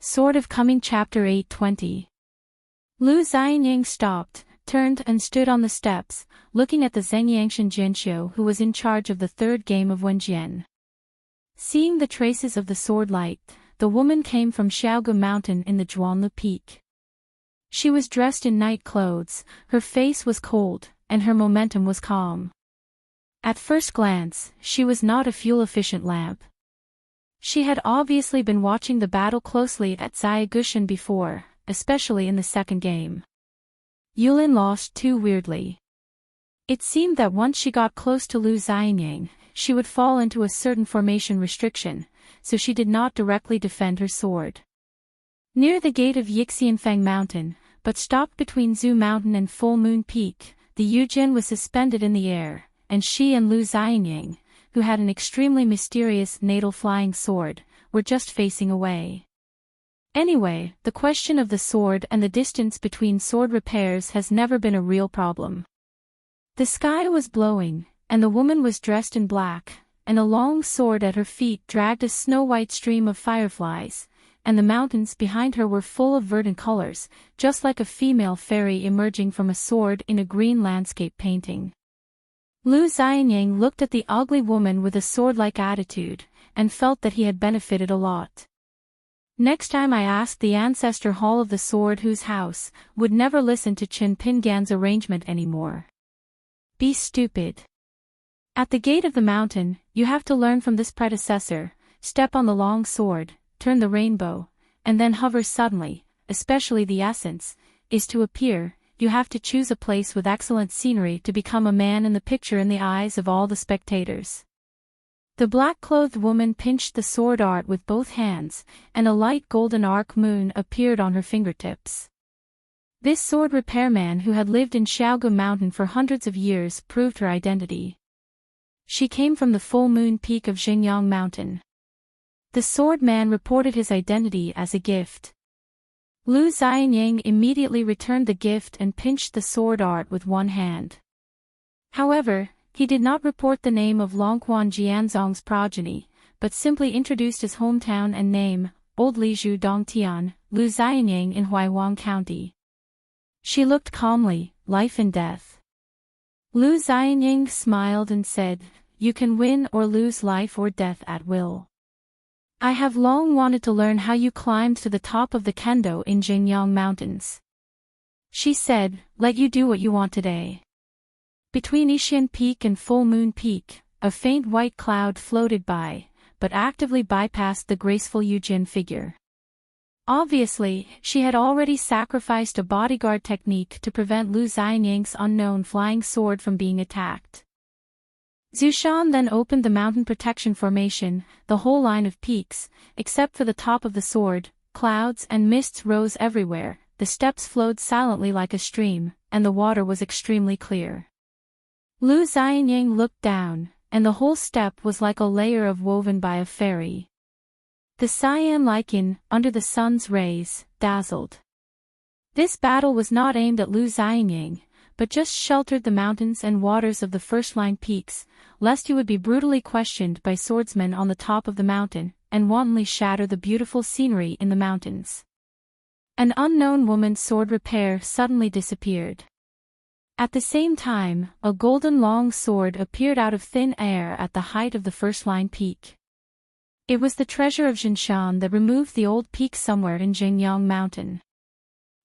Sword of Coming Chapter 820. Lu Xianying stopped, turned and stood on the steps, looking at the Zhengyangshan Jinxiu who was in charge of the third game of Wenjian. Seeing the traces of the sword light, the woman came from Xiaogu Mountain in the Zhuanlu Peak. She was dressed in night clothes, her face was cold, and her momentum was calm. At first glance, she was not a fuel-efficient lamp. She had obviously been watching the battle closely at Xiagushan before, especially in the second game. Yulin lost too weirdly. It seemed that once she got close to Lu Xianying, she would fall into a certain formation restriction, so she did not directly defend her sword. Near the gate of Yixianfang Mountain, but stopped between Zhu Mountain and Full Moon Peak, the Yujin was suspended in the air, and she and Lu Xianying, who had an extremely mysterious natal flying sword, were just facing away. Anyway, the question of the sword and the distance between sword repairs has never been a real problem. The sky was blowing, and the woman was dressed in black, and a long sword at her feet dragged a snow-white stream of fireflies, and the mountains behind her were full of verdant colors, just like a female fairy emerging from a sword in a green landscape painting. Lu Xianying looked at the ugly woman with a sword-like attitude, and felt that he had benefited a lot. Next time I asked the ancestor hall of the sword whose house would never listen to Chen Pingan's arrangement anymore. Be stupid. At the gate of the mountain, you have to learn from this predecessor, step on the long sword, turn the rainbow, and then hover suddenly, especially the essence, is to appear. You have to choose a place with excellent scenery to become a man in the picture in the eyes of all the spectators. The black-clothed woman pinched the sword art with both hands, and a light golden arc moon appeared on her fingertips. This sword repairman who had lived in Xiaogu Mountain for hundreds of years proved her identity. She came from the Full Moon Peak of Xingyang Mountain. The sword man reported his identity as a gift. Lu Xianying immediately returned the gift and pinched the sword art with one hand. However, he did not report the name of Longquan Jianzong's progeny, but simply introduced his hometown and name, Old Lizhu Dongtian, Lu Xianying in Huaiwang County. She looked calmly, life and death. Lu Xianying smiled and said, "You can win or lose life or death at will. I have long wanted to learn how you climbed to the top of the Kendo in Xingyang Mountains." She said, "Let you do what you want today." Between Yixian Peak and Full Moon Peak, a faint white cloud floated by, but actively bypassed the graceful Yujin figure. Obviously, she had already sacrificed a bodyguard technique to prevent Lu Xianying's unknown flying sword from being attacked. Zushan then opened the mountain protection formation, the whole line of peaks, except for the top of the sword. Clouds and mists rose everywhere, the steps flowed silently like a stream, and the water was extremely clear. Lu Xianying looked down, and the whole step was like a layer of woven by a fairy. The cyan lichen, under the sun's rays, dazzled. This battle was not aimed at Lu Xianying, but just sheltered the mountains and waters of the first-line peaks, lest he would be brutally questioned by swordsmen on the top of the mountain, and wantonly shatter the beautiful scenery in the mountains. An unknown woman's sword repair suddenly disappeared. At the same time, a golden long sword appeared out of thin air at the height of the first-line peak. It was the treasure of Jinshan that removed the old peak somewhere in Xingyang Mountain.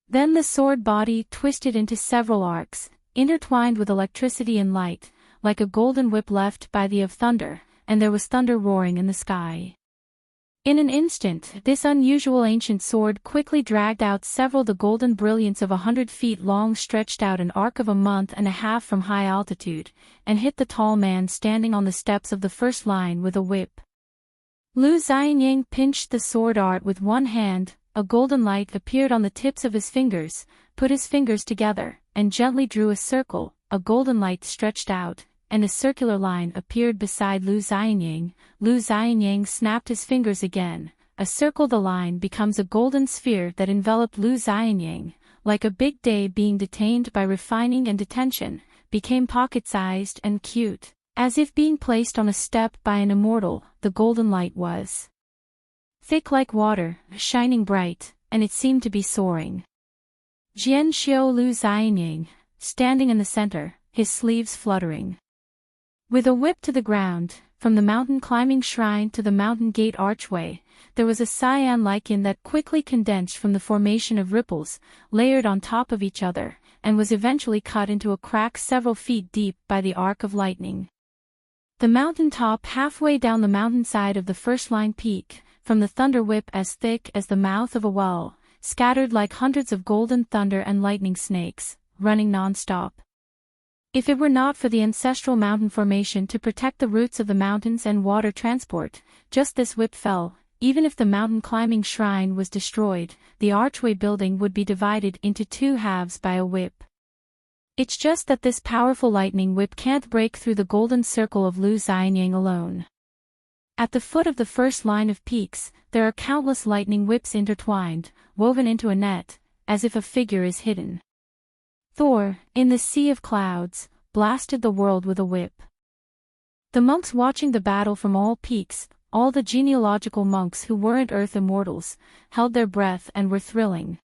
Then the sword body twisted into several arcs, intertwined with electricity and light, like a golden whip left by the of thunder, and there was thunder roaring in the sky. In an instant, this unusual ancient sword quickly dragged out several. The golden brilliance of 100 feet long stretched out an arc of a month and a half from high altitude, and hit the tall man standing on the steps of the first line with a whip. Lu Xianying pinched the sword art with one hand. A golden light appeared on the tips of his fingers, put his fingers together, and gently drew a circle. A golden light stretched out, and a circular line appeared beside Lu Xianying. Lu Xianying snapped his fingers again. A circle. The line becomes a golden sphere that enveloped Lu Xianying, like a big day being detained by refining and detention, became pocket-sized and cute, as if being placed on a step by an immortal. The golden light was thick like water, shining bright, and it seemed to be soaring. Jian Xiu Lu Xianying, standing in the center, his sleeves fluttering. With a whip to the ground, from the mountain climbing shrine to the mountain gate archway, there was a cyan lichen that quickly condensed from the formation of ripples, layered on top of each other, and was eventually cut into a crack several feet deep by the arc of lightning. The mountain top halfway down the mountainside of the first-line peak, from the thunder whip as thick as the mouth of a well, scattered like hundreds of golden thunder and lightning snakes, running non-stop. If it were not for the ancestral mountain formation to protect the roots of the mountains and water transport, just this whip fell. Even if the mountain climbing shrine was destroyed, the archway building would be divided into two halves by a whip. It's just that this powerful lightning whip can't break through the golden circle of Lu Xianying alone. At the foot of the first line of peaks, there are countless lightning whips intertwined, woven into a net, as if a figure is hidden. Thor, in the sea of clouds, blasted the world with a whip. The monks watching the battle from all peaks, all the genealogical monks who weren't earth immortals, held their breath and were thrilling.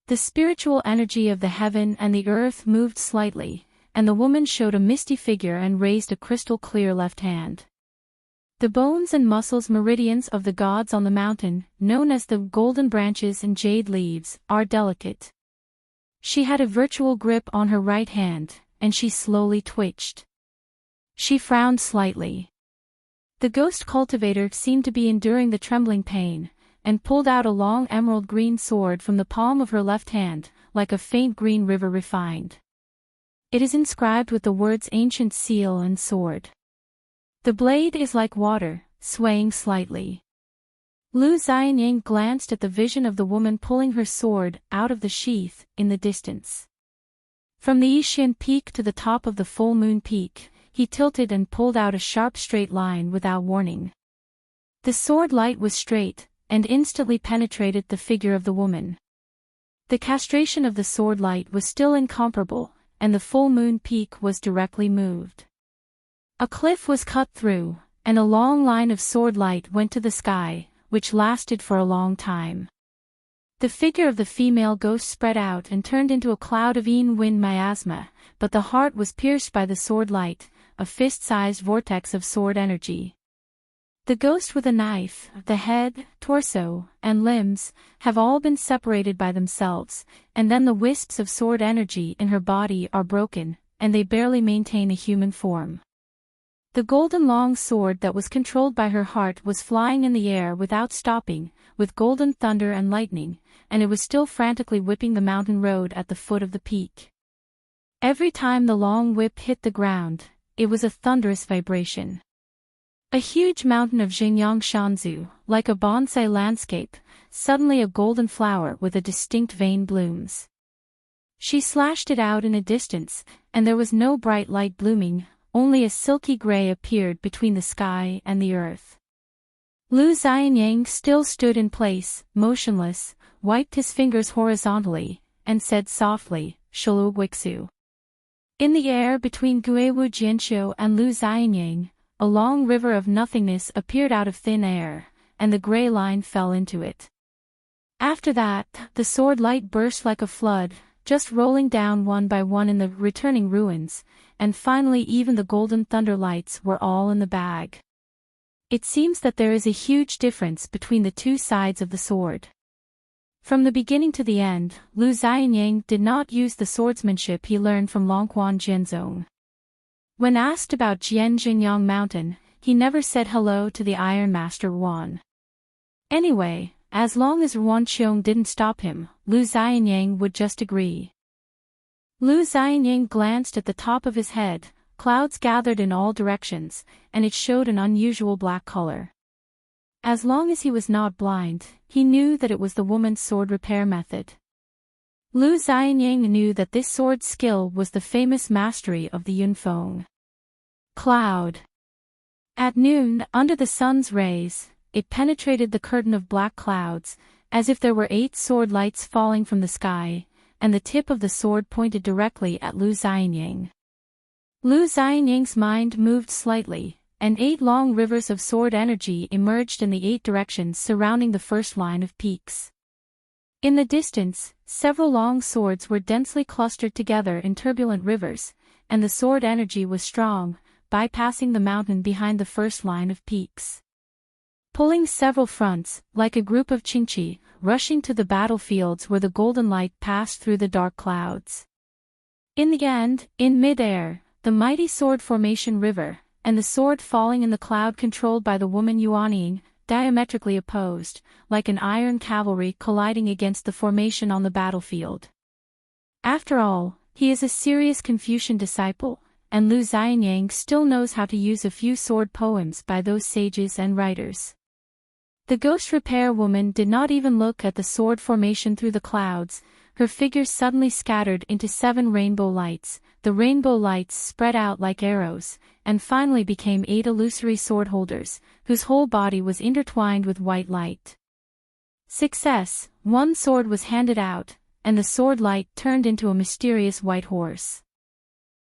The spiritual energy of the heaven and the earth moved slightly, and the woman showed a misty figure and raised a crystal-clear left hand. The bones and muscles meridians of the gods on the mountain, known as the golden branches and jade leaves, are delicate. She had a virtual grip on her right hand, and she slowly twitched. She frowned slightly. The ghost cultivator seemed to be enduring the trembling pain, and pulled out a long emerald green sword from the palm of her left hand, like a faint green river refined. It is inscribed with the words ancient seal and sword. The blade is like water, swaying slightly. Lu Xianying glanced at the vision of the woman pulling her sword out of the sheath in the distance. From the Yishan peak to the top of the full moon peak, he tilted and pulled out a sharp straight line without warning. The sword light was straight, and instantly penetrated the figure of the woman. The castration of the sword light was still incomparable, and the full moon peak was directly moved. A cliff was cut through, and a long line of sword light went to the sky, which lasted for a long time. The figure of the female ghost spread out and turned into a cloud of wind miasma, but the heart was pierced by the sword light, a fist-sized vortex of sword energy. The ghost with a knife, the head, torso, and limbs, have all been separated by themselves, and then the wisps of sword energy in her body are broken, and they barely maintain a human form. The golden long sword that was controlled by her heart was flying in the air without stopping, with golden thunder and lightning, and it was still frantically whipping the mountain road at the foot of the peak. Every time the long whip hit the ground, it was a thunderous vibration. A huge mountain of Xinjiang Shanzu, like a bonsai landscape, suddenly a golden flower with a distinct vein blooms. She slashed it out in a distance, and there was no bright light blooming, only a silky gray appeared between the sky and the earth. Lu Xianying still stood in place, motionless, wiped his fingers horizontally, and said softly, Shalu Wixu. In the air between Guiwu Jianqiu and Lu Xianying, a long river of nothingness appeared out of thin air, and the gray line fell into it. After that, the sword light burst like a flood, just rolling down one by one in the returning ruins, and finally even the golden thunder lights were all in the bag. It seems that there is a huge difference between the two sides of the sword. From the beginning to the end, Lu Xianying did not use the swordsmanship he learned from Longquan Jianzong. When asked about Jianjinyang Mountain, he never said hello to the Iron Master Ruan. Anyway, as long as Ruan Qiong didn't stop him, Lu Xianying would just agree. Lu Xianying glanced at the top of his head. Clouds gathered in all directions, and it showed an unusual black color. As long as he was not blind, he knew that it was the woman's sword repair method. Lu Xianying knew that this sword skill was the famous mastery of the Yunfeng cloud. At noon, under the sun's rays, it penetrated the curtain of black clouds, as if there were 8 sword lights falling from the sky, and the tip of the sword pointed directly at Lu Xianying. Lu Xianying's mind moved slightly, and 8 long rivers of sword energy emerged in the 8 directions surrounding the first line of peaks. In the distance, several long swords were densely clustered together in turbulent rivers, and the sword energy was strong, bypassing the mountain behind the first line of peaks. Pulling several fronts, like a group of Qingqi, rushing to the battlefields where the golden light passed through the dark clouds. In the end, in mid-air, the mighty sword formation river, and the sword falling in the cloud controlled by the woman Yuanying, diametrically opposed, like an iron cavalry colliding against the formation on the battlefield. After all, he is a serious Confucian disciple, and Lu Xianyang still knows how to use a few sword poems by those sages and writers. The ghost repair woman did not even look at the sword formation through the clouds. Her figure suddenly scattered into 7 rainbow lights. The rainbow lights spread out like arrows, and finally became 8 illusory sword holders, whose whole body was intertwined with white light. Success! 1 sword was handed out, and the sword light turned into a mysterious white horse.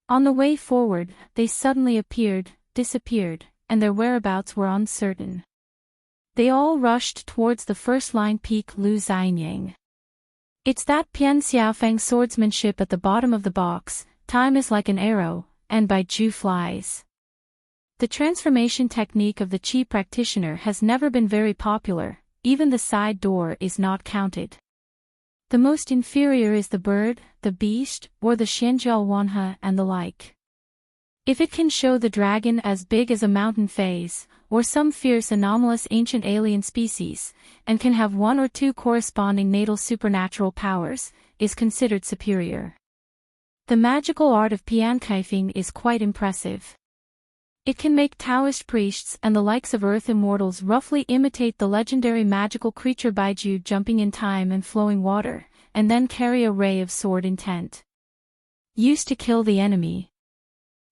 On the way forward, they suddenly appeared, disappeared, and their whereabouts were uncertain. They all rushed towards the first-line peak Lu Xianyang. It's that Pian Xiaofeng swordsmanship at the bottom of the box, time is like an arrow, and by Ju flies. The transformation technique of the Qi practitioner has never been very popular, even the side door is not counted. The most inferior is the bird, the beast, or the Xianjiao Wanhe and the like. If it can show the dragon as big as a mountain phase, or some fierce anomalous ancient alien species, and can have 1 or 2 corresponding natal supernatural powers, is considered superior. The magical art of Piankaifing is quite impressive. It can make Taoist priests and the likes of earth immortals roughly imitate the legendary magical creature Baiju jumping in time and flowing water, and then carry a ray of sword intent. Used to kill the enemy.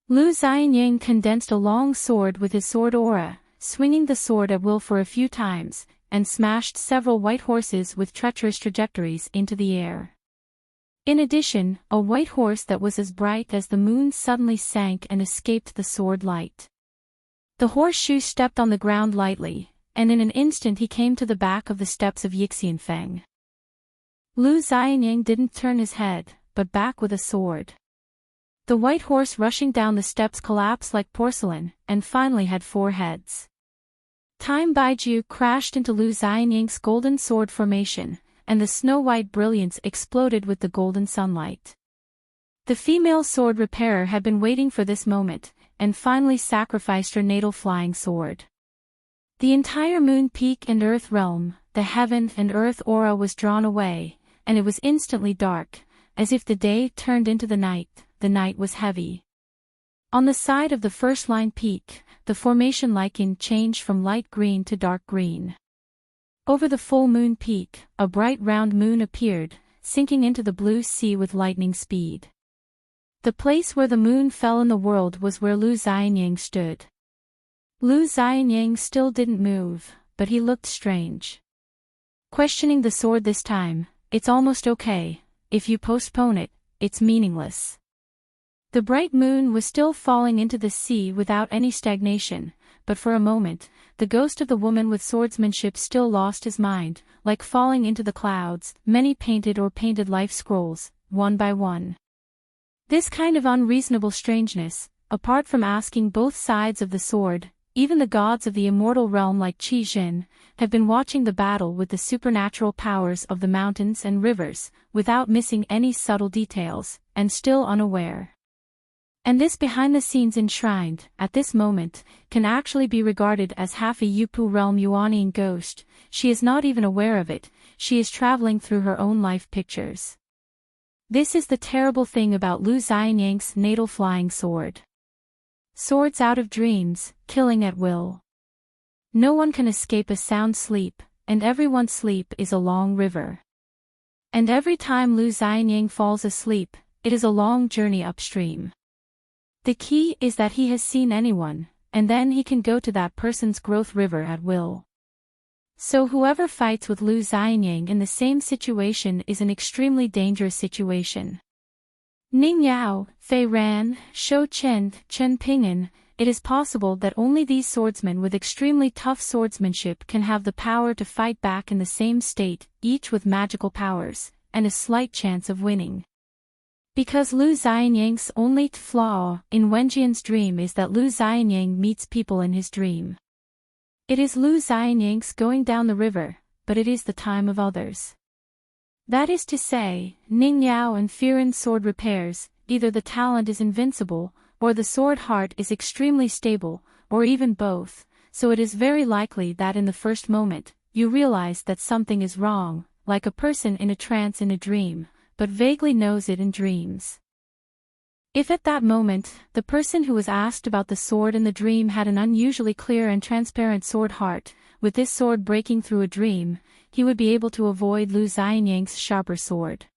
Lu Xianyang condensed a long sword with his sword aura, swinging the sword at will for a few times, and smashed several white horses with treacherous trajectories into the air. In addition, a white horse that was as bright as the moon suddenly sank and escaped the sword light. The horseshoe stepped on the ground lightly, and in an instant he came to the back of the steps of Yixianfeng. Lu Xianyang didn't turn his head, but back with a sword. The white horse rushing down the steps collapsed like porcelain, and finally had 4 heads. Time Baiju crashed into Lu Xianyang's golden sword formation, and the snow-white brilliance exploded with the golden sunlight. The female sword repairer had been waiting for this moment, and finally sacrificed her natal flying sword. The entire moon peak and earth realm, the heaven and earth aura was drawn away, and it was instantly dark, as if the day turned into the night was heavy. On the side of the first-line peak, the formation lichen changed from light green to dark green. Over the full moon peak, a bright round moon appeared, sinking into the blue sea with lightning speed. The place where the moon fell in the world was where Lu Xianyang stood. Lu Xianyang still didn't move, but he looked strange. Questioning the sword this time, it's almost okay, if you postpone it, it's meaningless. The bright moon was still falling into the sea without any stagnation, but for a moment, the ghost of the woman with swordsmanship still lost his mind, like falling into the clouds, many painted life scrolls, one by one. This kind of unreasonable strangeness, apart from asking both sides of the sword, even the gods of the immortal realm like Qi Jin, have been watching the battle with the supernatural powers of the mountains and rivers, without missing any subtle details, and still unaware. And this behind-the-scenes enshrined, at this moment, can actually be regarded as half a Yupu realm Yuanying ghost. She is not even aware of it, she is traveling through her own life pictures. This is the terrible thing about Lu Xianyang's natal flying sword. Swords out of dreams, killing at will. No one can escape a sound sleep, and everyone's sleep is a long river. And every time Lu Xianyang falls asleep, it is a long journey upstream. The key is that he has seen anyone, and then he can go to that person's growth river at will. So whoever fights with Lu Xianyang in the same situation is an extremely dangerous situation. Ning Yao, Fei Ran, Shou Chen, Chen Ping'an, it is possible that only these swordsmen with extremely tough swordsmanship can have the power to fight back in the same state, each with magical powers, and a slight chance of winning. Because Lu Xianyang's only flaw in Wenjian's dream is that Lu Xianyang meets people in his dream. It is Lu Xianyang's going down the river, but it is the time of others. That is to say, Ning Yao and Firen's sword repairs, either the talent is invincible, or the sword heart is extremely stable, or even both, so it is very likely that in the first moment, you realize that something is wrong, like a person in a trance in a dream, but vaguely knows it in dreams. If at that moment, the person who was asked about the sword in the dream had an unusually clear and transparent sword heart, with this sword breaking through a dream, he would be able to avoid Lu Xianyang's sharper sword.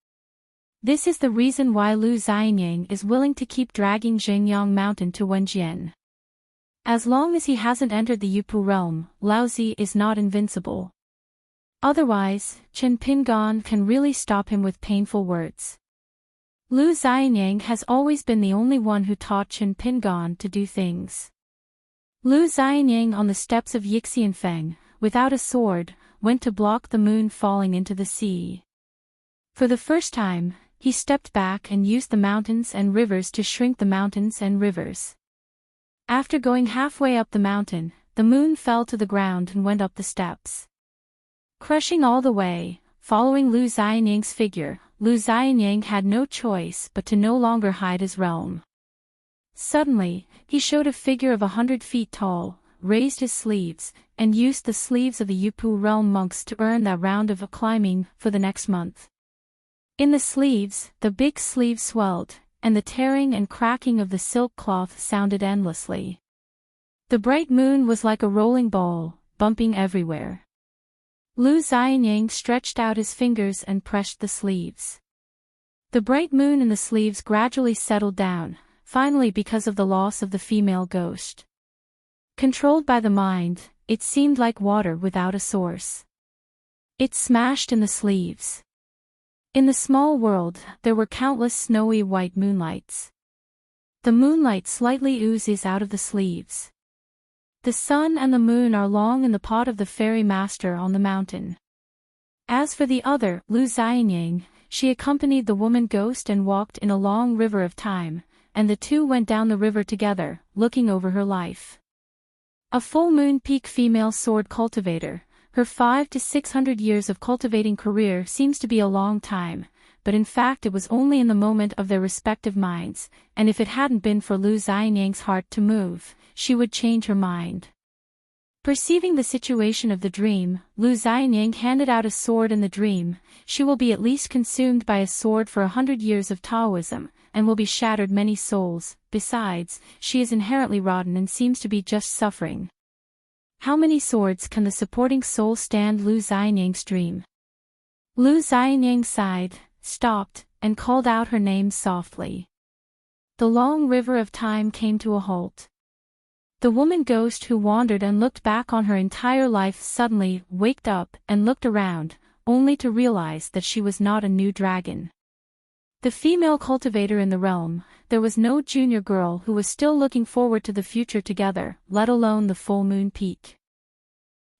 This is the reason why Lu Xianyang is willing to keep dragging Xingyang Mountain to Wenjian. As long as he hasn't entered the Yupu realm, Laozi is not invincible. Otherwise, Chen Pingan can really stop him with painful words. Lu Xianyang has always been the only one who taught Chen Pingan to do things. Lu Xianyang on the steps of Yixianfeng, without a sword, went to block the moon falling into the sea. For the first time, he stepped back and used the mountains and rivers to shrink the mountains and rivers. After going halfway up the mountain, the moon fell to the ground and went up the steps. Crushing all the way, following Lu Xianyang's figure, Lu Xianyang had no choice but to no longer hide his realm. Suddenly, he showed a figure of 100 feet tall, raised his sleeves, and used the sleeves of the Yupu realm monks to earn that round of climbing for the next month. In the sleeves, the big sleeve swelled, and the tearing and cracking of the silk cloth sounded endlessly. The bright moon was like a rolling ball, bumping everywhere. Lu Xianyang stretched out his fingers and pressed the sleeves. The bright moon in the sleeves gradually settled down, finally because of the loss of the female ghost. Controlled by the mind, it seemed like water without a source. It smashed in the sleeves. In the small world, there were countless snowy white moonlights. The moonlight slightly oozes out of the sleeves. The sun and the moon are long in the pot of the fairy master on the mountain. As for the other, Lu Xianyang, she accompanied the woman ghost and walked in a long river of time, and the two went down the river together, looking over her life. A full moon peak female sword cultivator, her 500 to 600 years of cultivating career seems to be a long time, but in fact it was only in the moment of their respective minds, and if it hadn't been for Lu Xianyang's heart to move, she would change her mind. Perceiving the situation of the dream, Lu Xianyang handed out a sword in the dream. She will be at least consumed by a sword for 100 years of Taoism, and will be shattered many souls. Besides, she is inherently rotten and seems to be just suffering. How many swords can the supporting soul stand Lu Xianyang's dream? Lu Xianyang sighed, stopped, and called out her name softly. The long river of time came to a halt. The woman ghost who wandered and looked back on her entire life suddenly waked up and looked around, only to realize that she was not a new dragon. The female cultivator in the realm, there was no junior girl who was still looking forward to the future together, let alone the full moon peak.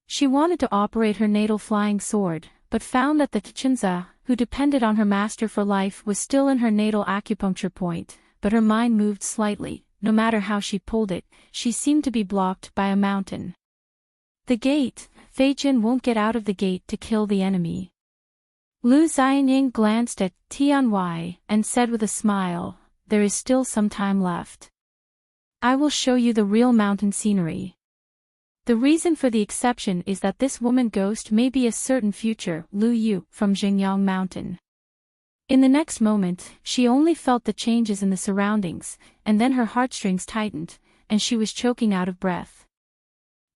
She wanted to operate her natal flying sword, but found that the Tchinza, who depended on her master for life, was still in her natal acupuncture point, but her mind moved slightly. No matter how she pulled it, she seemed to be blocked by a mountain. The gate, Feijin won't get out of the gate to kill the enemy. Lu Xianyang glanced at Tianwei and said with a smile, there is still some time left. I will show you the real mountain scenery. The reason for the exception is that this woman ghost may be a certain future Lu Yu from Xingyang Mountain. In the next moment, she only felt the changes in the surroundings, and then her heartstrings tightened, and she was choking out of breath.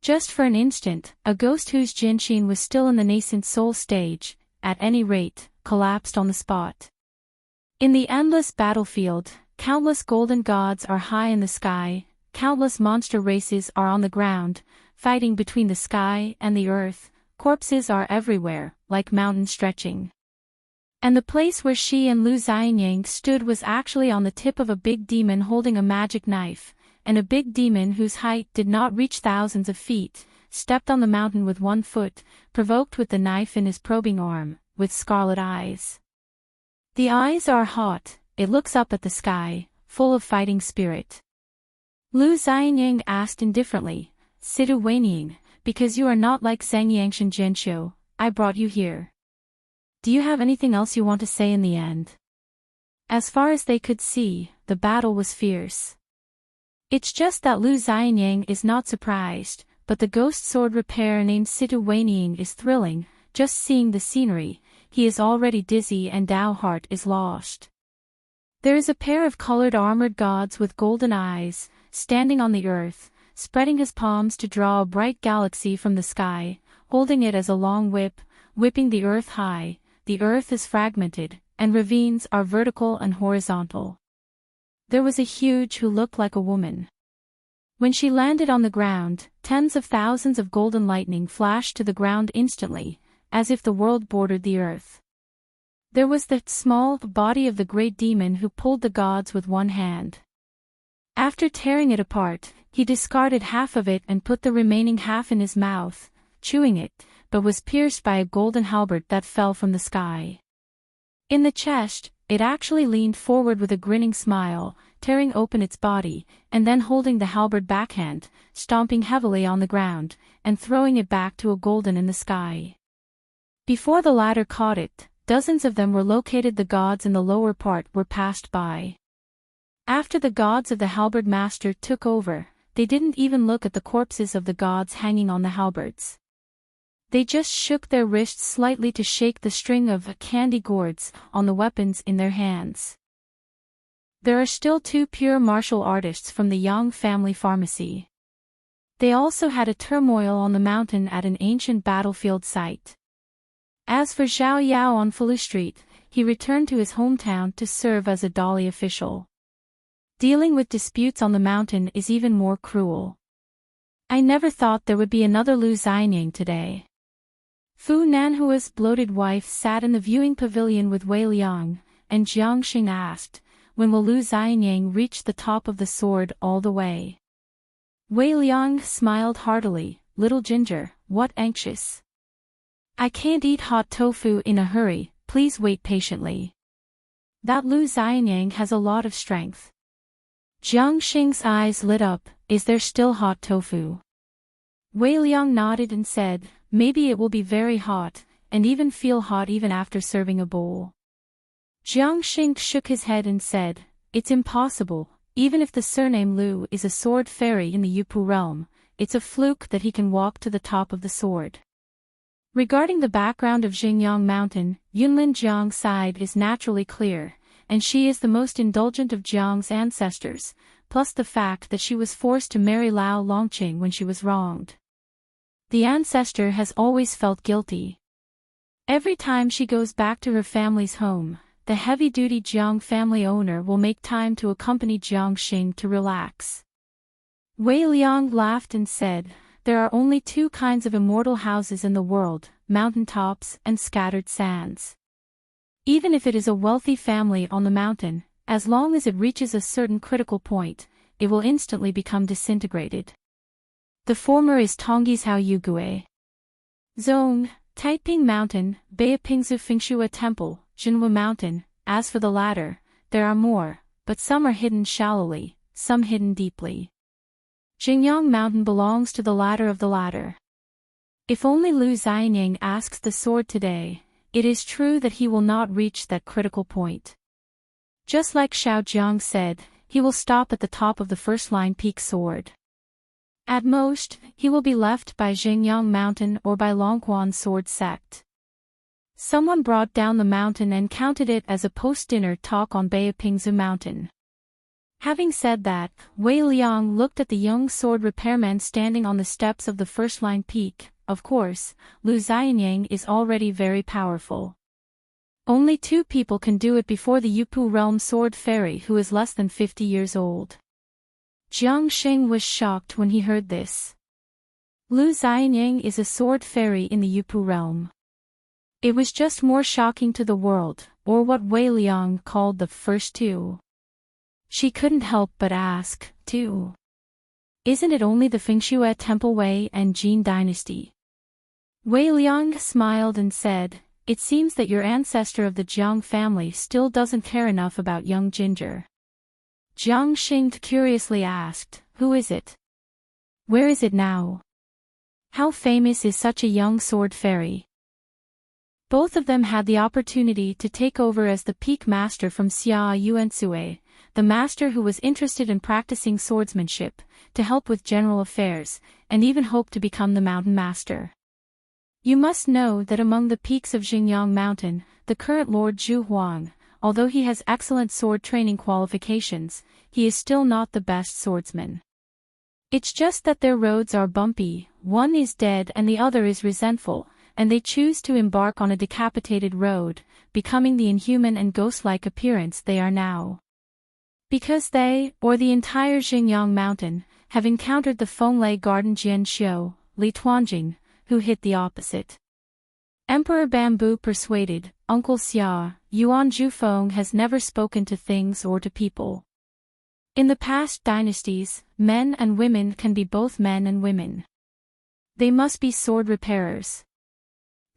Just for an instant, a ghost whose Jinshin was still in the nascent soul stage, at any rate, collapsed on the spot. In the endless battlefield, countless golden gods are high in the sky, countless monster races are on the ground, fighting between the sky and the earth, corpses are everywhere, like mountains stretching. And the place where she and Lu Xianyang stood was actually on the tip of a big demon holding a magic knife, and a big demon whose height did not reach thousands of feet, stepped on the mountain with one foot, provoked with the knife in his probing arm, with scarlet eyes. The eyes are hot, it looks up at the sky, full of fighting spirit. Lu Xianying asked indifferently, Situ Weiniang, because you are not like Zhang Yangshan Jianqiu, I brought you here. Do you have anything else you want to say in the end? As far as they could see, the battle was fierce. It's just that Lu Xianying is not surprised, but the ghost sword repairer named Situ Weiniang is thrilling, just seeing the scenery, he is already dizzy and Dao heart is lost. There is a pair of colored armored gods with golden eyes, standing on the earth, spreading his palms to draw a bright galaxy from the sky, holding it as a long whip, whipping the earth high. The earth is fragmented, and ravines are vertical and horizontal. There was a huge who looked like a woman. When she landed on the ground, tens of thousands of golden lightning flashed to the ground instantly, as if the world bordered the earth. There was the small body of the great demon who pulled the gods with one hand. After tearing it apart, he discarded half of it and put the remaining half in his mouth, chewing it, but was pierced by a golden halberd that fell from the sky. In the chest, it actually leaned forward with a grinning smile, tearing open its body, and then holding the halberd backhand, stomping heavily on the ground, and throwing it back to a golden in the sky. Before the latter caught it, dozens of them were located. The gods in the lower part were passed by. After the gods of the halberd master took over, they didn't even look at the corpses of the gods hanging on the halberds. They just shook their wrists slightly to shake the string of candy gourds on the weapons in their hands. There are still 2 pure martial artists from the Yang family pharmacy. They also had a turmoil on the mountain at an ancient battlefield site. As for Zhao Yao on Falu Street, he returned to his hometown to serve as a Dali official. Dealing with disputes on the mountain is even more cruel. I never thought there would be another Lu Xianying today. Fu Nanhua's bloated wife sat in the viewing pavilion with Wei Liang, and Jiang Xing asked, when will Lu Xianying reach the top of the sword all the way? Wei Liang smiled heartily, little ginger, what anxious? I can't eat hot tofu in a hurry, please wait patiently. That Lu Xianying has a lot of strength. Jiang Xing's eyes lit up, is there still hot tofu? Wei Liang nodded and said, maybe it will be very hot, and even feel hot even after serving a bowl. Jiang Xing shook his head and said, it's impossible, even if the surname Lu is a sword fairy in the Yupu realm, it's a fluke that he can walk to the top of the sword. Regarding the background of Xingyang Mountain, Yunlin Jiang's side is naturally clear, and she is the most indulgent of Jiang's ancestors, plus the fact that she was forced to marry Lao Longqing when she was wronged. The ancestor has always felt guilty. Every time she goes back to her family's home, the heavy-duty Jiang family owner will make time to accompany Jiang Xing to relax. Wei Liang laughed and said, there are only 2 kinds of immortal houses in the world, mountain tops and scattered sands. Even if it is a wealthy family on the mountain, as long as it reaches a certain critical point, it will instantly become disintegrated. The former is Tonggishao Yugue Zong, Taiping Mountain, Beipingzu Fengshua Temple, Jinhua Mountain. As for the latter, there are more, but some are hidden shallowly, some hidden deeply. Xingyang Mountain belongs to the latter of the latter. If only Lu Xianying asks the sword today, it is true that he will not reach that critical point. Just like Xiao Jiang said, he will stop at the top of the first-line peak sword. At most, he will be left by Xingyang Mountain or by Longquan sword sect. Someone brought down the mountain and counted it as a post-dinner talk on Beipingzu Mountain. Having said that, Wei Liang looked at the young sword repairman standing on the steps of the first-line peak. Of course, Lu Xianying is already very powerful. Only 2 people can do it before the Yupu realm sword fairy who is less than 50 years old. Jiang Xing was shocked when he heard this. Lu Xianying is a sword fairy in the Yupu realm. It was just more shocking to the world, or what Wei Liang called the first 2. She couldn't help but ask, 2. Isn't it only the Fengshui Temple Wei and Jin dynasty? Wei Liang smiled and said, "It seems that your ancestor of the Jiang family still doesn't care enough about young Ginger." Jiang Xing curiously asked, "Who is it? Where is it now? How famous is such a young sword fairy?" Both of them had the opportunity to take over as the peak master from Xia Yuansui, the master who was interested in practicing swordsmanship, to help with general affairs, and even hoped to become the mountain master. You must know that among the peaks of Xingyang Mountain, the current Lord Zhu Huang, although he has excellent sword training qualifications, he is still not the best swordsman. It's just that their roads are bumpy, one is dead and the other is resentful, and they choose to embark on a decapitated road, becoming the inhuman and ghost-like appearance they are now. Because they, or the entire Xingyang Mountain, have encountered the Fenglai Garden Jian Xiu, Li Tuanjing, who hit the opposite. Emperor Bamboo persuaded, Uncle Xia, Yuan Zhufeng has never spoken to things or to people. In the past dynasties, men and women can be both men and women. They must be sword repairers.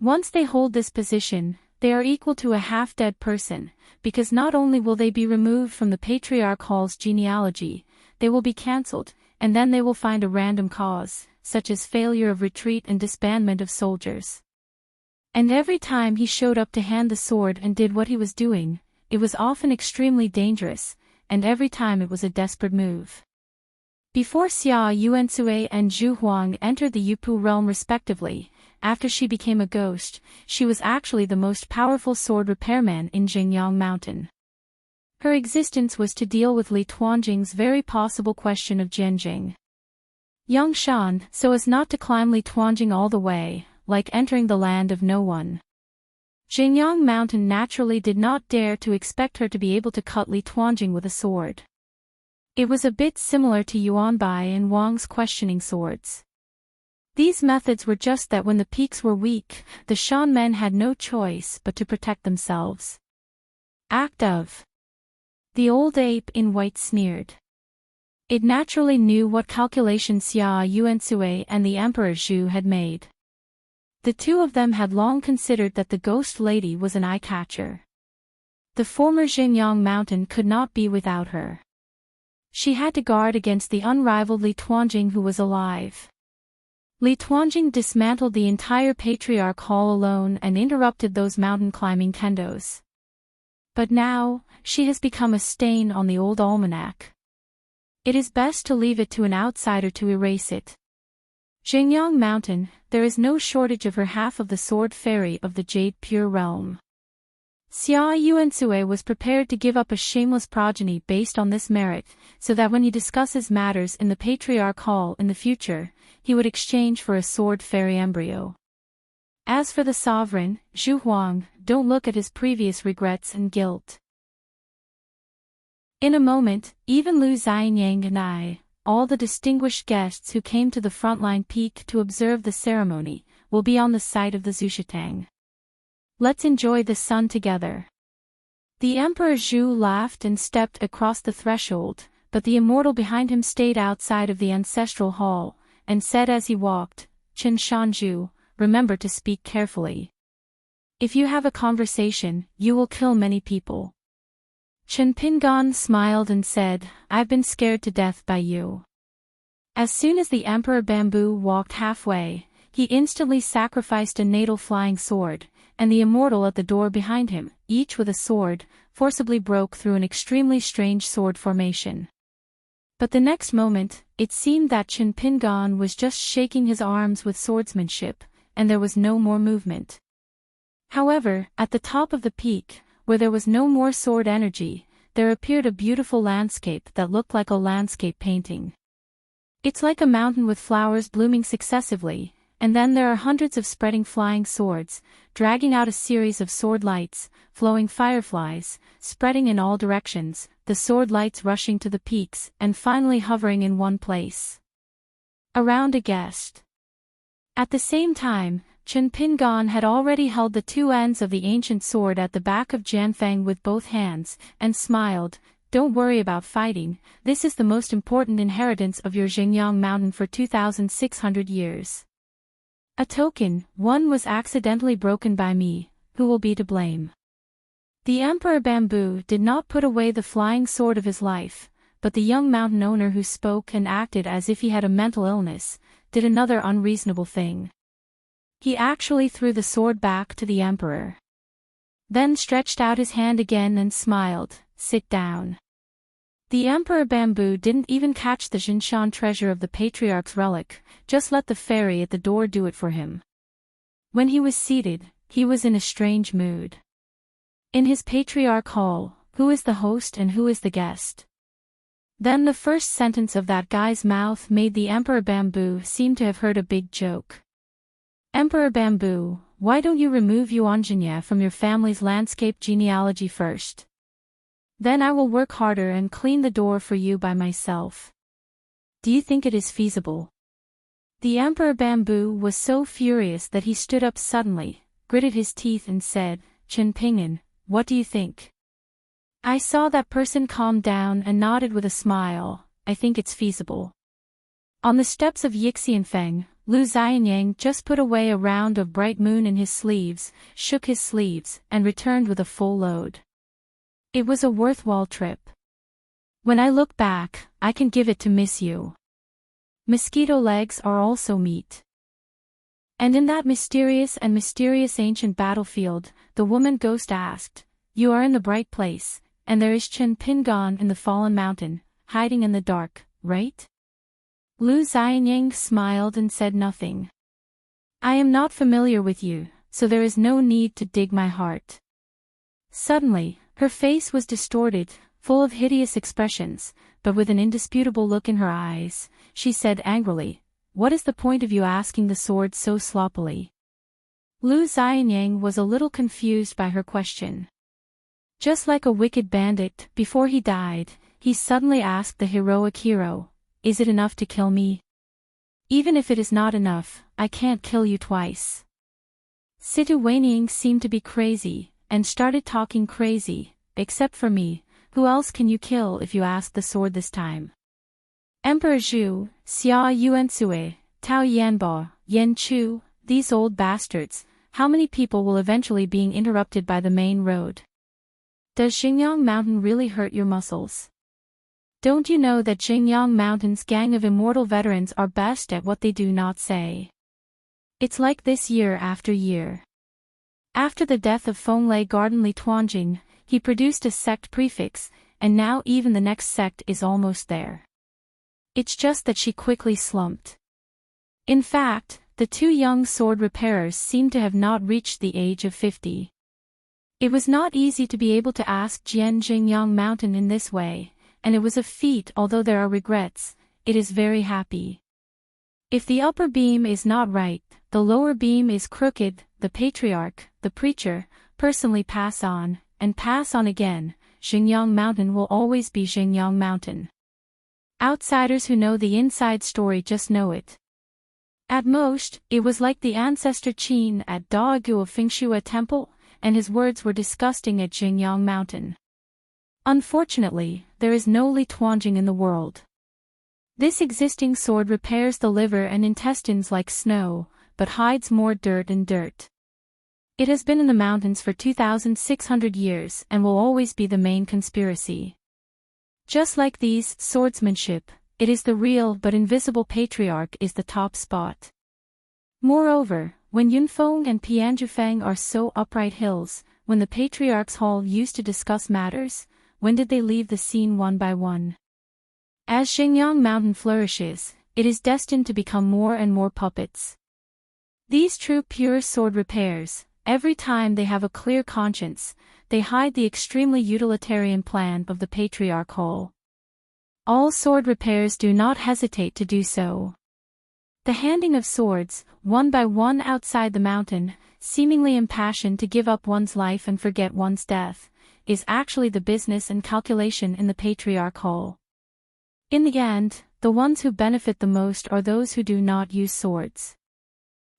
Once they hold this position, they are equal to a half-dead person, because not only will they be removed from the patriarch hall's genealogy, they will be cancelled, and then they will find a random cause, such as failure of retreat and disbandment of soldiers. And every time he showed up to hand the sword and did what he was doing, it was often extremely dangerous, and every time it was a desperate move. Before Xia Yuansui and Zhu Huang entered the Yupu realm respectively, after she became a ghost, she was actually the most powerful sword repairman in Xingyang Mountain. Her existence was to deal with Li Tuanjing's very possible question of Jianjing. Young Shan, so as not to climb Li Tuanjing all the way, like entering the land of no one. Xingyang Mountain naturally did not dare to expect her to be able to cut Li Tuanjing with a sword. It was a bit similar to Yuanbai and Wang's questioning swords. These methods were just that when the peaks were weak, the Shan men had no choice but to protect themselves. Act of. The old ape in white sneered. It naturally knew what calculations Xia Yuansui and the Emperor Zhu had made. The two of them had long considered that the ghost lady was an eye-catcher. The former Xingyang Mountain could not be without her. She had to guard against the unrivaled Li Tuanjing who was alive. Li Tuanjing dismantled the entire Patriarch Hall alone and interrupted those mountain-climbing kendos. But now, she has become a stain on the old almanac. It is best to leave it to an outsider to erase it. Xingyang Mountain, there is no shortage of her half of the sword fairy of the Jade Pure Realm. Xia Yuansui was prepared to give up a shameless progeny based on this merit, so that when he discusses matters in the Patriarch Hall in the future, he would exchange for a sword fairy embryo. As for the sovereign, Zhu Huang, don't look at his previous regrets and guilt. In a moment, even Lu Xianyang and I, all the distinguished guests who came to the frontline peak to observe the ceremony, will be on the site of the Zhushatang. Let's enjoy the sun together. The Emperor Zhu laughed and stepped across the threshold, but the immortal behind him stayed outside of the ancestral hall, and said as he walked, "Chen Shanzhu, remember to speak carefully. If you have a conversation, you will kill many people." Chen Pingan smiled and said, "I've been scared to death by you." As soon as the Emperor Bamboo walked halfway, he instantly sacrificed a natal flying sword, and the immortal at the door behind him, each with a sword, forcibly broke through an extremely strange sword formation. But the next moment, it seemed that Chen Pingan was just shaking his arms with swordsmanship, and there was no more movement. However, at the top of the peak, where there was no more sword energy, there appeared a beautiful landscape that looked like a landscape painting. It's like a mountain with flowers blooming successively, and then there are hundreds of spreading flying swords, dragging out a series of sword lights, flowing fireflies, spreading in all directions, the sword lights rushing to the peaks and finally hovering in one place. Around a guest. At the same time, Chen Pingan had already held the two ends of the ancient sword at the back of Jianfeng with both hands, and smiled, don't worry about fighting, this is the most important inheritance of your Xingyang mountain for 2,600 years. A token, one was accidentally broken by me, who will be to blame? The Emperor Bamboo did not put away the flying sword of his life, but the young mountain owner who spoke and acted as if he had a mental illness, did another unreasonable thing. He actually threw the sword back to the emperor. Then stretched out his hand again and smiled, "Sit down." The Emperor Bamboo didn't even catch the Jinshan treasure of the patriarch's relic, just let the fairy at the door do it for him. When he was seated, he was in a strange mood. In his patriarch hall, who is the host and who is the guest? Then the first sentence of that guy's mouth made the Emperor Bamboo seem to have heard a big joke. "Emperor Bamboo, why don't you remove Yuan Jinya from your family's landscape genealogy first? Then I will work harder and clean the door for you by myself. Do you think it is feasible?" The Emperor Bamboo was so furious that he stood up suddenly, gritted his teeth and said, "Chen Ping'an, what do you think?" I saw that person calm down and nodded with a smile. "I think it's feasible." On the steps of Yixianfeng, Lu Xianyang just put away a round of bright moon in his sleeves, shook his sleeves, and returned with a full load. It was a worthwhile trip. When I look back, I can give it to Miss Yu. Mosquito legs are also meat. And in that mysterious ancient battlefield, the woman ghost asked, "You are in the bright place, and there is Chen Ping'an in the fallen mountain, hiding in the dark, right?" Lu Xianyang smiled and said nothing. "I am not familiar with you, so there is no need to dig my heart." Suddenly, her face was distorted, full of hideous expressions, but with an indisputable look in her eyes, she said angrily, "What is the point of you asking the sword so sloppily?" Lu Xianyang was a little confused by her question. Just like a wicked bandit, before he died, he suddenly asked the heroic hero, "Is it enough to kill me? Even if it is not enough, I can't kill you twice." Situ Weining seemed to be crazy, and started talking crazy, "Except for me, who else can you kill if you ask the sword this time? Emperor Zhu, Xia Yuansue, Tao Yanbo, Yan Chu, these old bastards, how many people will eventually being interrupted by the main road? Does Xingyang Mountain really hurt your muscles? Don't you know that Xingyang Mountain's gang of immortal veterans are best at what they do not say? It's like this year after year. After the death of Fenglai Garden Li Tuanjing, he produced a sect prefix, and now even the next sect is almost there. It's just that she quickly slumped. In fact, the two young sword repairers seem to have not reached the age of 50. It was not easy to be able to ask Jian Xingyang Mountain in this way, and it was a feat. Although there are regrets, it is very happy. If the upper beam is not right, the lower beam is crooked, the patriarch, the preacher, personally pass on, and pass on again, Xingyang Mountain will always be Xingyang Mountain. Outsiders who know the inside story just know it. At most, it was like the ancestor Qin at Daegu of Fengshua Temple, and his words were disgusting at Xingyang Mountain. Unfortunately, there is no Li Tuanjing in the world. This existing sword repairs the liver and intestines like snow, but hides more dirt and dirt. It has been in the mountains for 2,600 years and will always be the main conspiracy. Just like these, swordsmanship, it is the real but invisible patriarch is the top spot. Moreover, when Yunfeng and Pianjufeng are so upright hills, when the patriarch's hall used to discuss matters, when did they leave the scene one by one? As Xingyang Mountain flourishes, it is destined to become more and more puppets. These true pure sword repairs, every time they have a clear conscience, they hide the extremely utilitarian plan of the patriarch hall. All sword repairs do not hesitate to do so. The handing of swords, one by one outside the mountain, seemingly impassioned to give up one's life and forget one's death, is actually the business and calculation in the patriarch hall. In the end, the ones who benefit the most are those who do not use swords.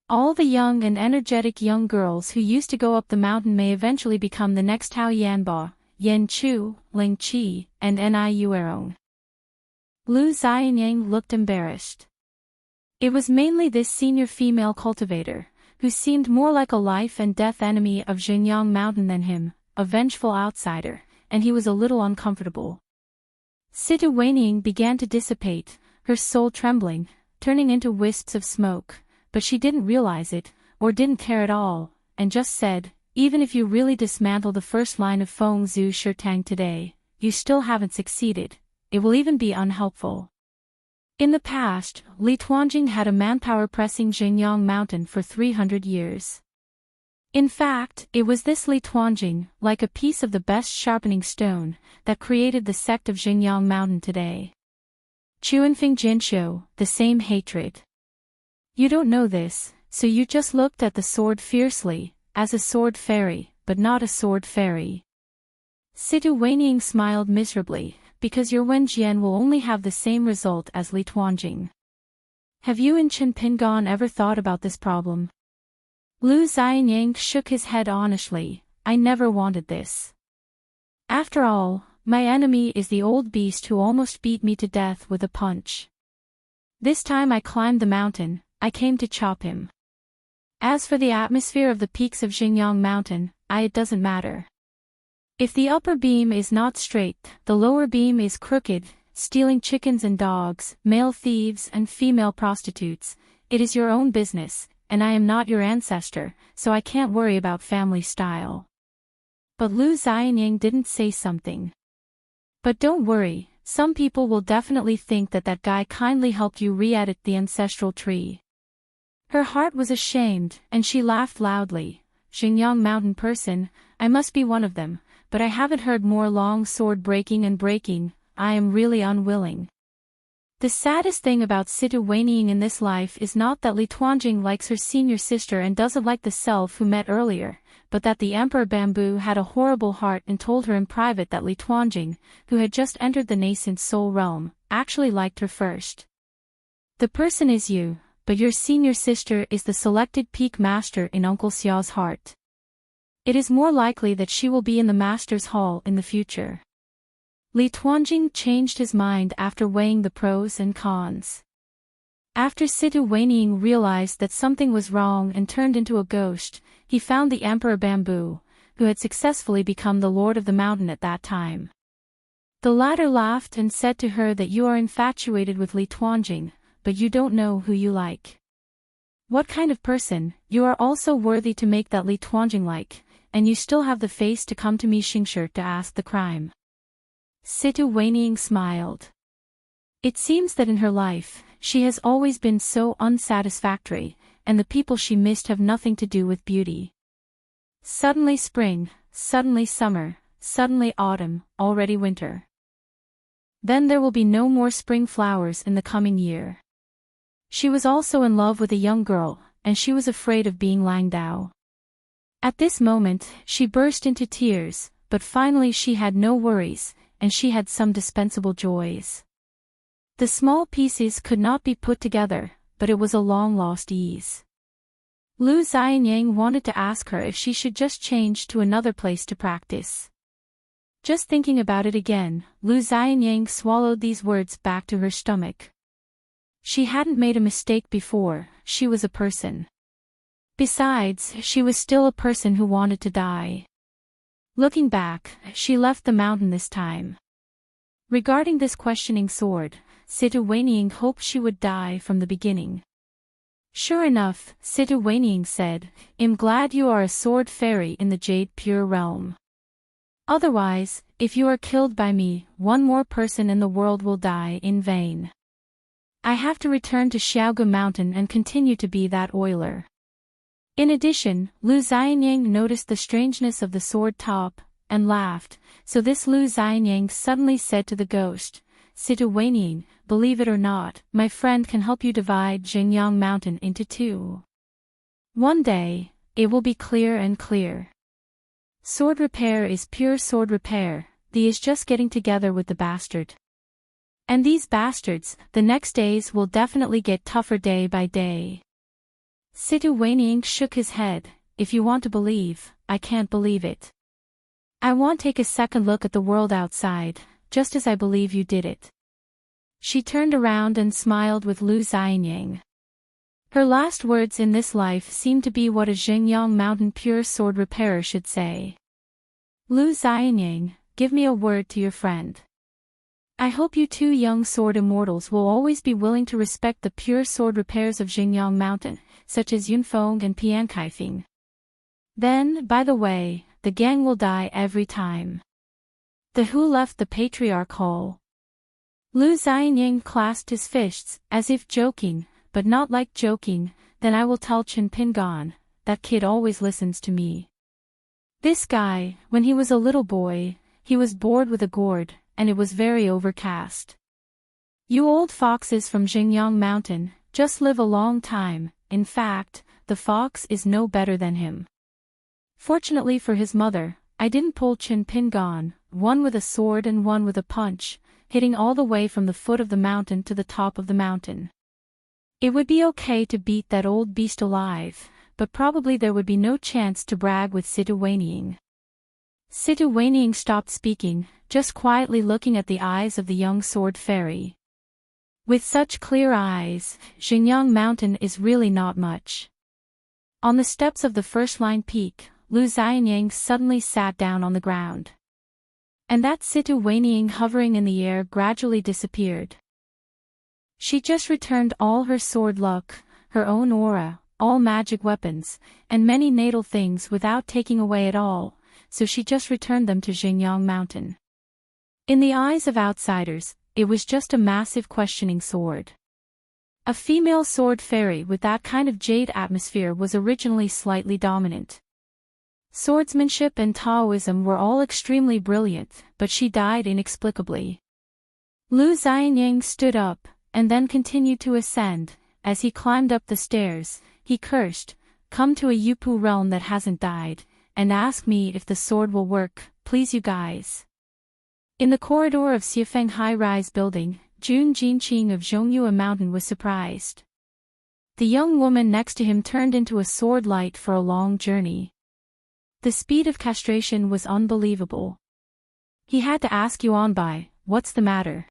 All the young and energetic young girls who used to go up the mountain may eventually become the next Tao Yanbo, Yan Chu, Ling Qi, and Niu Erong. Lu Xianyang looked embarrassed. It was mainly this senior female cultivator, who seemed more like a life and death enemy of Xinjiang Mountain than him, a vengeful outsider, and he was a little uncomfortable. Situ Weining began to dissipate, her soul trembling, turning into wisps of smoke, but she didn't realize it, or didn't care at all, and just said, even if you really dismantle the first line of Feng Zhu Shirtang today, you still haven't succeeded. It will even be unhelpful. In the past, Li Tuanjing had a manpower pressing Xinjiang Mountain for 300 years. In fact, it was this Li Tuanjing, like a piece of the best sharpening stone, that created the sect of Xinjiang Mountain today. Chuanfeng Jinshu, the same hatred. You don't know this, so you just looked at the sword fiercely, as a sword fairy, but not a sword fairy. Situ Weining smiled miserably, because your Wen Jian will only have the same result as Li Tuanjing. Have you and Chen Pingon ever thought about this problem? Lu Xianyang shook his head honestly. I never wanted this. After all, my enemy is the old beast who almost beat me to death with a punch. This time I climbed the mountain, I came to chop him. As for the atmosphere of the peaks of Xinjiang Mountain, it doesn't matter. If the upper beam is not straight, the lower beam is crooked, stealing chickens and dogs, male thieves and female prostitutes, it is your own business, and I am not your ancestor, so I can't worry about family style. But Lu Xianyang didn't say something. But don't worry, some people will definitely think that that guy kindly helped you re-edit the ancestral tree. Her heart was ashamed, and she laughed loudly. Xinjiang Mountain person, I must be one of them. But I haven't heard more long sword breaking and breaking, I am really unwilling. The saddest thing about Situ Weining in this life is not that Li Tuanjing likes her senior sister and doesn't like the self who met earlier, but that the Emperor Bamboo had a horrible heart and told her in private that Li Tuanjing, who had just entered the nascent soul realm, actually liked her first. The person is you, but your senior sister is the selected peak master in Uncle Xiao's heart. It is more likely that she will be in the Master's Hall in the future. Li Tuanjing changed his mind after weighing the pros and cons. After Situ Weining realized that something was wrong and turned into a ghost, he found the Emperor Bamboo, who had successfully become the Lord of the Mountain at that time. The latter laughed and said to her that you are infatuated with Li Tuanjing, but you don't know who you like. What kind of person, you are also worthy to make that Li Tuanjing like, and you still have the face to come to me Xingshi to ask the crime. Situ Weining smiled. It seems that in her life, she has always been so unsatisfactory, and the people she missed have nothing to do with beauty. Suddenly spring, suddenly summer, suddenly autumn, already winter. Then there will be no more spring flowers in the coming year. She was also in love with a young girl, and she was afraid of being Lang Dao. At this moment, she burst into tears, but finally she had no worries, and she had some dispensable joys. The small pieces could not be put together, but it was a long-lost ease. Lu Xianyang wanted to ask her if she should just change to another place to practice. Just thinking about it again, Lu Xianyang swallowed these words back to her stomach. She hadn't made a mistake before, she was a person. Besides, she was still a person who wanted to die. Looking back, she left the mountain this time. Regarding this questioning sword, Situ Weining hoped she would die from the beginning. Sure enough, Situ Weining said, I'm glad you are a sword fairy in the Jade Pure realm. Otherwise, if you are killed by me, one more person in the world will die in vain. I have to return to Xiaogu Mountain and continue to be that oiler. In addition, Lu Xianyang noticed the strangeness of the sword top, and laughed, so this Lu Xianyang suddenly said to the ghost, Situ Weining, believe it or not, my friend can help you divide Xinjiang Mountain into two. One day, it will be clear and clear. Sword repair is pure sword repair, the is just getting together with the bastard. And these bastards, the next days will definitely get tougher day by day. Situ Weining shook his head, if you want to believe, I can't believe it. I want to take a second look at the world outside, just as I believe you did it. She turned around and smiled with Lu Xianyang. Her last words in this life seemed to be what a Xingyang Mountain pure sword repairer should say. Lu Xianyang, give me a word to your friend. I hope you two young sword immortals will always be willing to respect the pure sword repairs of Xingyang Mountain, such as Yunfeng and Pian Kaifeng. Then, by the way, the gang will die every time. The Hu left the Patriarch Hall. Lu Xianyang clasped his fists, as if joking, but not like joking. Then I will tell Chen Pingan, that kid always listens to me. This guy, when he was a little boy, he was bored with a gourd, and it was very overcast. You old foxes from Xingyang Mountain, just live a long time. In fact, the fox is no better than him. Fortunately for his mother, I didn't pull Chen Pingan, one with a sword and one with a punch, hitting all the way from the foot of the mountain to the top of the mountain. It would be okay to beat that old beast alive, but probably there would be no chance to brag with Situ Weiniang. Situ Weiniang stopped speaking, just quietly looking at the eyes of the young sword fairy. With such clear eyes, Xingyang Mountain is really not much. On the steps of the first-line peak, Lu Xianyang suddenly sat down on the ground. And that Situ Weiniang hovering in the air gradually disappeared. She just returned all her sword luck, her own aura, all magic weapons, and many natal things without taking away at all, so she just returned them to Xingyang Mountain. In the eyes of outsiders, it was just a massive questioning sword. A female sword fairy with that kind of jade atmosphere was originally slightly dominant. Swordsmanship and Taoism were all extremely brilliant, but she died inexplicably. Lu Xianyang stood up, and then continued to ascend. As he climbed up the stairs, he cursed, "Come to a Yupu realm that hasn't died, and ask me if the sword will work, please you guys." In the corridor of Xiafeng high-rise building, Jun Jinqing of Zhongyue Mountain was surprised. The young woman next to him turned into a sword light for a long journey. The speed of castration was unbelievable. He had to ask Yuanbai, "What's the matter?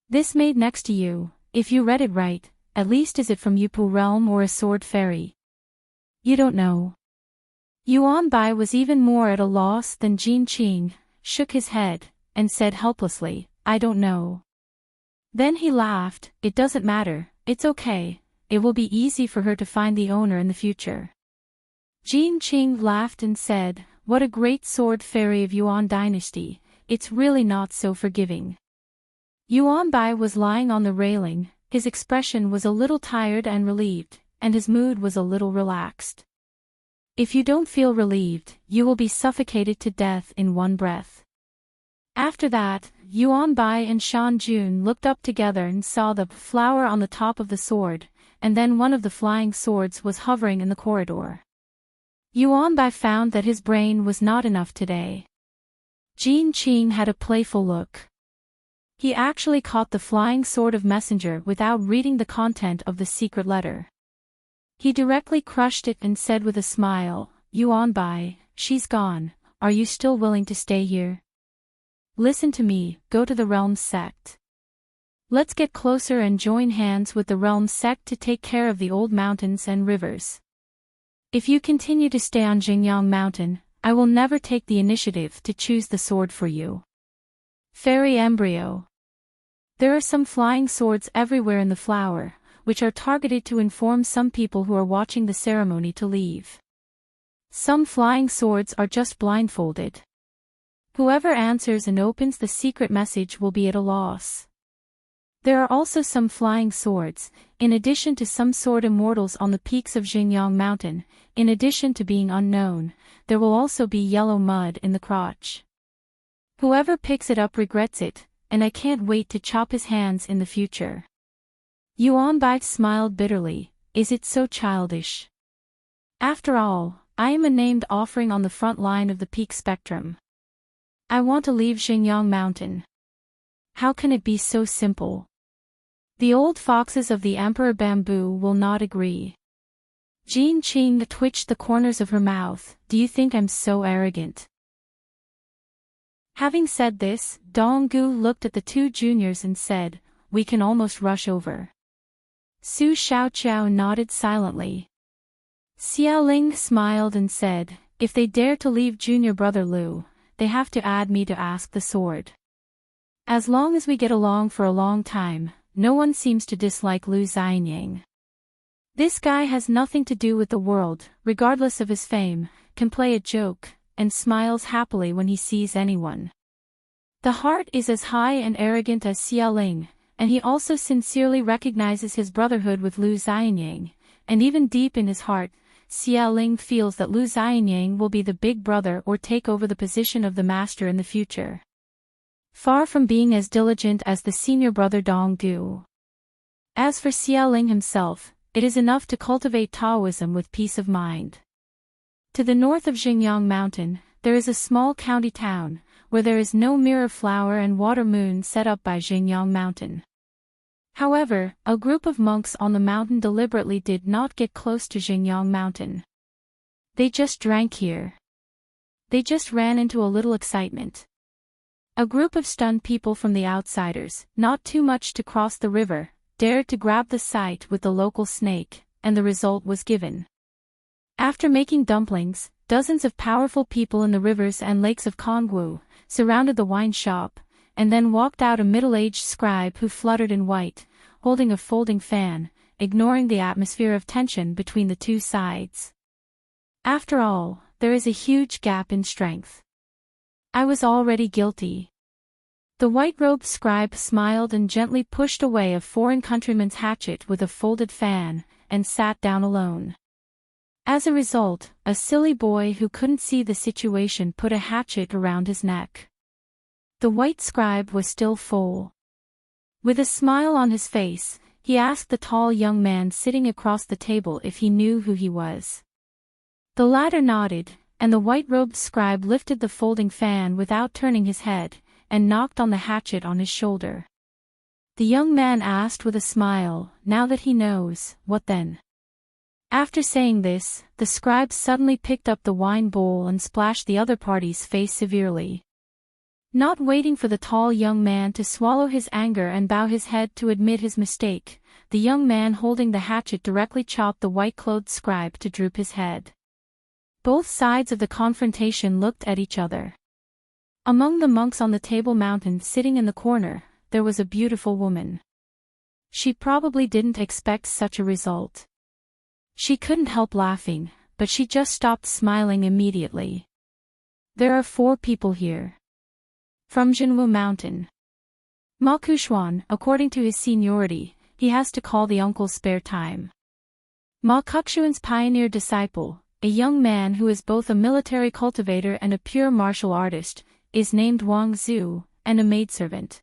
This maid next to you, if you read it right, at least is it from Yupu realm or a sword fairy?" "You don't know." Yuanbai was even more at a loss than Jin Qing, shook his head, and said helplessly, "I don't know." Then he laughed, "It doesn't matter, it's okay, it will be easy for her to find the owner in the future." Jin Qing laughed and said, "What a great sword fairy of Yuan dynasty, it's really not so forgiving." Yuanbai was lying on the railing, his expression was a little tired and relieved, and his mood was a little relaxed. "If you don't feel relieved, you will be suffocated to death in one breath." After that, Yuanbai and Shan Jun looked up together and saw the flower on the top of the sword, and then one of the flying swords was hovering in the corridor. Yuanbai found that his brain was not enough today. Jin Qing had a playful look. He actually caught the flying sword of messenger without reading the content of the secret letter. He directly crushed it and said with a smile, "Yuanbai, she's gone, are you still willing to stay here? Listen to me, go to the Realm sect. Let's get closer and join hands with the Realm sect to take care of the old mountains and rivers. If you continue to stay on Xingyang Mountain, I will never take the initiative to choose the sword for you." Fairy embryo. There are some flying swords everywhere in the flower, which are targeted to inform some people who are watching the ceremony to leave. Some flying swords are just blindfolded. Whoever answers and opens the secret message will be at a loss. There are also some flying swords, in addition to some sword immortals on the peaks of Xingyang Mountain. In addition to being unknown, there will also be yellow mud in the crotch. Whoever picks it up regrets it, and I can't wait to chop his hands in the future. Yuanbai smiled bitterly, "Is it so childish? After all, I am a named offering on the front line of the peak spectrum. I want to leave Xingyang Mountain. How can it be so simple? The old foxes of the Emperor Bamboo will not agree." Jin Qing twitched the corners of her mouth, "Do you think I'm so arrogant? Having said this, Donggu looked at the two juniors and said, "We can almost rush over." Su Xiaoqiao nodded silently. Xiaoling smiled and said, "If they dare to leave junior brother Lu, they have to add me to ask the sword. As long as we get along for a long time, no one seems to dislike Lu Xianying. This guy has nothing to do with the world, regardless of his fame, can play a joke, and smiles happily when he sees anyone. The heart is as high and arrogant as Xiaoling, and he also sincerely recognizes his brotherhood with Lu Xianying, and even deep in his heart, Xiaoling feels that Lu Xianying will be the big brother or take over the position of the master in the future. Far from being as diligent as the senior brother Donggu. As for Xiaoling himself, it is enough to cultivate Taoism with peace of mind. To the north of Xingyang Mountain, there is a small county town, where there is no mirror flower and water moon set up by Xingyang Mountain. However, a group of monks on the mountain deliberately did not get close to Xingyang Mountain. They just drank here. They just ran into a little excitement. A group of stunned people from the outsiders, not too much to cross the river, dared to grab the site with the local snake, and the result was given. After making dumplings, dozens of powerful people in the rivers and lakes of Kongwu surrounded the wine shop, and then walked out a middle-aged scribe who fluttered in white, holding a folding fan, ignoring the atmosphere of tension between the two sides. After all, there is a huge gap in strength. I was already guilty. The white-robed scribe smiled and gently pushed away a foreign countryman's hatchet with a folded fan, and sat down alone. As a result, a silly boy who couldn't see the situation put a hatchet around his neck. The white scribe was still full. With a smile on his face, he asked the tall young man sitting across the table if he knew who he was. The latter nodded, and the white-robed scribe lifted the folding fan without turning his head, and knocked on the hatchet on his shoulder. The young man asked with a smile, "Now that he knows, what then?" After saying this, the scribe suddenly picked up the wine bowl and splashed the other party's face severely. Not waiting for the tall young man to swallow his anger and bow his head to admit his mistake, the young man holding the hatchet directly chopped the white-clothed scribe to droop his head. Both sides of the confrontation looked at each other. Among the monks on the Table Mountain sitting in the corner, there was a beautiful woman. She probably didn't expect such a result. She couldn't help laughing, but she just stopped smiling immediately. There are 4 people here. From Jinwu Mountain. Ma Kuxuan, according to his seniority, he has to call the uncle's spare time. Ma Kuxuan's pioneer disciple, a young man who is both a military cultivator and a pure martial artist, is named Wang Zhu, and a maidservant.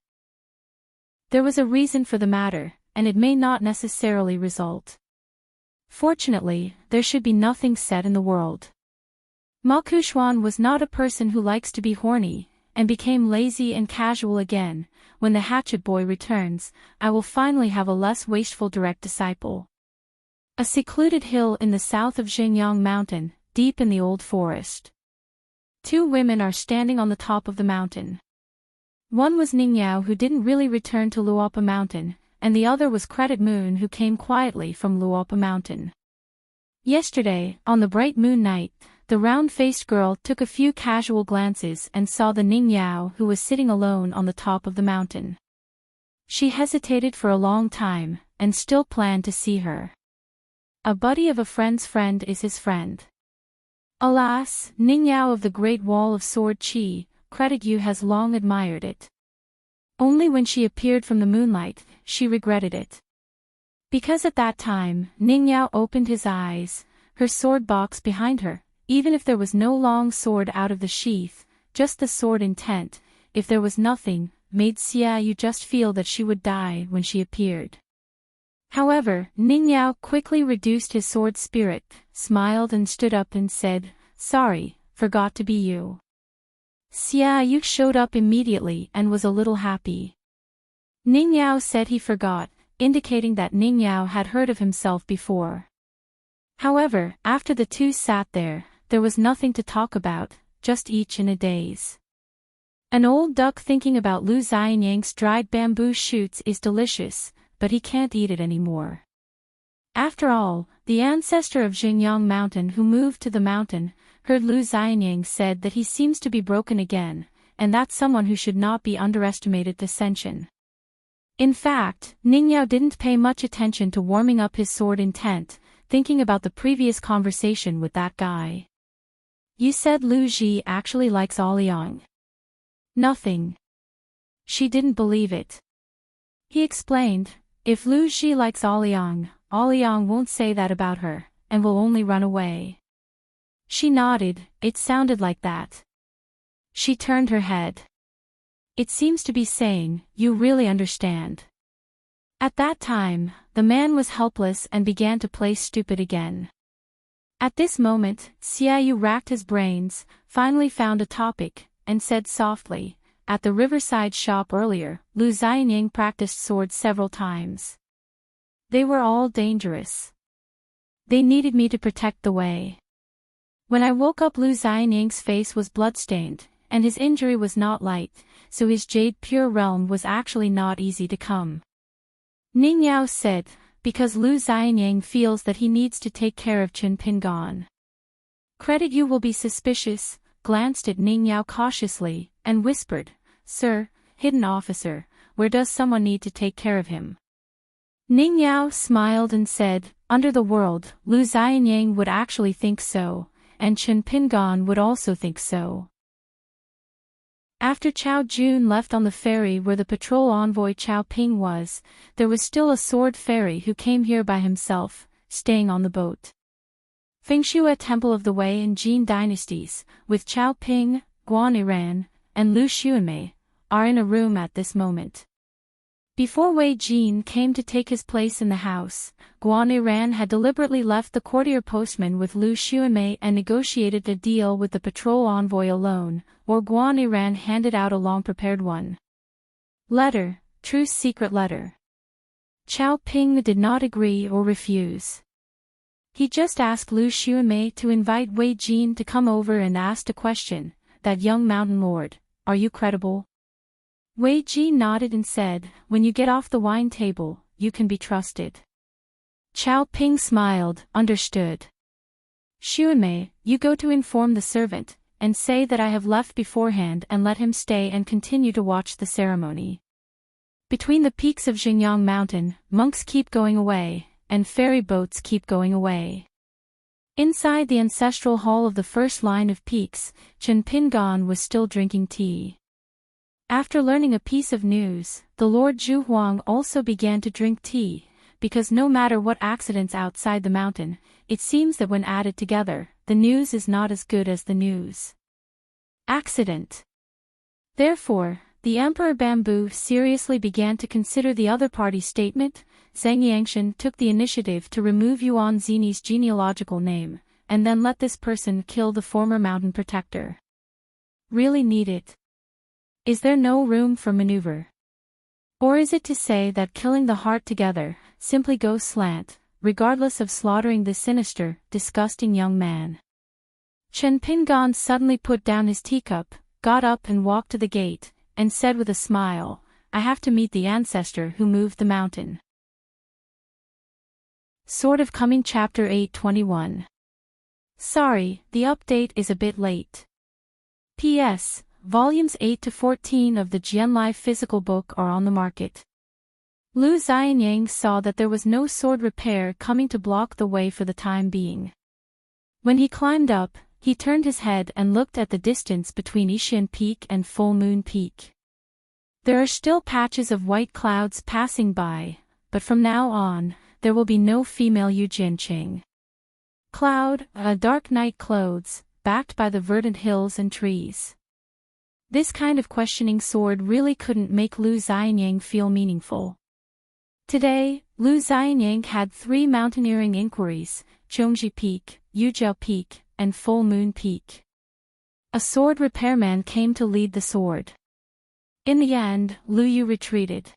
There was a reason for the matter, and it may not necessarily result. Fortunately, there should be nothing said in the world. Ma Kuxuan was not a person who likes to be horny, and became lazy and casual again. When the hatchet boy returns, I will finally have a less wasteful direct disciple. A secluded hill in the south of Xingyang Mountain, deep in the old forest. 2 women are standing on the top of the mountain. One was Ningyao, who didn't really return to Luopa Mountain, and the other was Credit Moon, who came quietly from Luopa Mountain. Yesterday, on the bright moon night, the round-faced girl took a few casual glances and saw the Ningyao who was sitting alone on the top of the mountain. She hesitated for a long time, and still planned to see her. A buddy of a friend's friend is his friend. Alas, Ningyao of the Great Wall of Sword Qi, Credit Yu has long admired it. Only when she appeared from the moonlight, she regretted it. Because at that time, Ningyao opened his eyes, her sword box behind her, even if there was no long sword out of the sheath, just the sword intent, if there was nothing, made Xia Yu just feel that she would die when she appeared. However, Ningyao quickly reduced his sword spirit, smiled and stood up and said, "Sorry, forgot to be you." Xia Yu showed up immediately and was a little happy. Ningyao said he forgot, indicating that Ningyao had heard of himself before. However, after the two sat there was nothing to talk about, just each in a daze. An old duck thinking about Lu Xianyang's dried bamboo shoots is delicious, but he can't eat it anymore. After all, the ancestor of Xingyang Mountain who moved to the mountain, heard Lu Xianyang said that he seems to be broken again, and that's someone who should not be underestimated dissension. In fact, Ningyao didn't pay much attention to warming up his sword intent, thinking about the previous conversation with that guy. You said Lu Ji actually likes Aoliang. Nothing. She didn't believe it. He explained, if Lu Ji likes Aoliang won't say that about her, and will only run away. She nodded, it sounded like that. She turned her head. It seems to be saying, you really understand. At that time, the man was helpless and began to play stupid again. At this moment, Xiaoyu racked his brains, finally found a topic, and said softly, at the riverside shop earlier, Lu Xianyang practiced swords several times. They were all dangerous. They needed me to protect the way. When I woke up, Lu Xianyang's face was bloodstained, and his injury was not light, so his jade pure realm was actually not easy to come. Ningyao said, because Lu Xianyang feels that he needs to take care of Chen Pingan. Credit you will be suspicious, glanced at Ningyao cautiously, and whispered, Sir, hidden officer, where does someone need to take care of him? Ningyao smiled and said, under the world, Lu Xianyang would actually think so, and Chen Pingan would also think so. After Chao Jun left on the ferry where the patrol envoy Chao Ping was, there was still a sword fairy who came here by himself, staying on the boat. Fengshua Temple of the Wei and Jin dynasties, with Chao Ping, Guan Yiran, and Lu Xuanmei, are in a room at this moment. Before Wei Jin came to take his place in the house, Guan Yiran had deliberately left the courtier postman with Lu Xuanmei and negotiated a deal with the patrol envoy alone, or Guan Yiran handed out a long-prepared one. Letter, truce secret letter. Chao Ping did not agree or refuse. He just asked Lu Xuanmei to invite Wei Jin to come over and asked a question, that young mountain lord, are you credible? Wei Jin nodded and said, when you get off the wine table, you can be trusted. Chao Ping smiled, understood. Xuanmei, you go to inform the servant, and say that I have left beforehand and let him stay and continue to watch the ceremony. Between the peaks of Xingyang Mountain, monks keep going away, and ferry boats keep going away. Inside the ancestral hall of the first line of peaks, Chen Pingan was still drinking tea. After learning a piece of news, the Lord Zhu Huang also began to drink tea, because no matter what accidents outside the mountain, it seems that when added together, the news is not as good as the news. Accident. Therefore, the Emperor Bamboo seriously began to consider the other party's statement. Zhang Yangshan took the initiative to remove Yuan Zini's genealogical name, and then let this person kill the former mountain protector. Really need it? Is there no room for maneuver? Or is it to say that killing the heart together simply goes slant, regardless of slaughtering this sinister, disgusting young man? Chen Pingan suddenly put down his teacup, got up and walked to the gate, and said with a smile, I have to meet the ancestor who moved the mountain. Sort of coming Chapter 821. Sorry, the update is a bit late. P.S. Volumes 8 to 14 of the Jianlai physical book are on the market. Lu Xianyang saw that there was no sword repair coming to block the way for the time being. When he climbed up, he turned his head and looked at the distance between Yixian Peak and Full Moon Peak. There are still patches of white clouds passing by, but from now on, there will be no female Yu Jianqing. Cloud, dark night clothes, backed by the verdant hills and trees. This kind of questioning sword really couldn't make Lu Xianyang feel meaningful. Today, Lu Xianyang had 3 mountaineering inquiries, Chongji Peak, Yujiao Peak, and Full Moon Peak. A sword repairman came to lead the sword. In the end, Lu Yu retreated.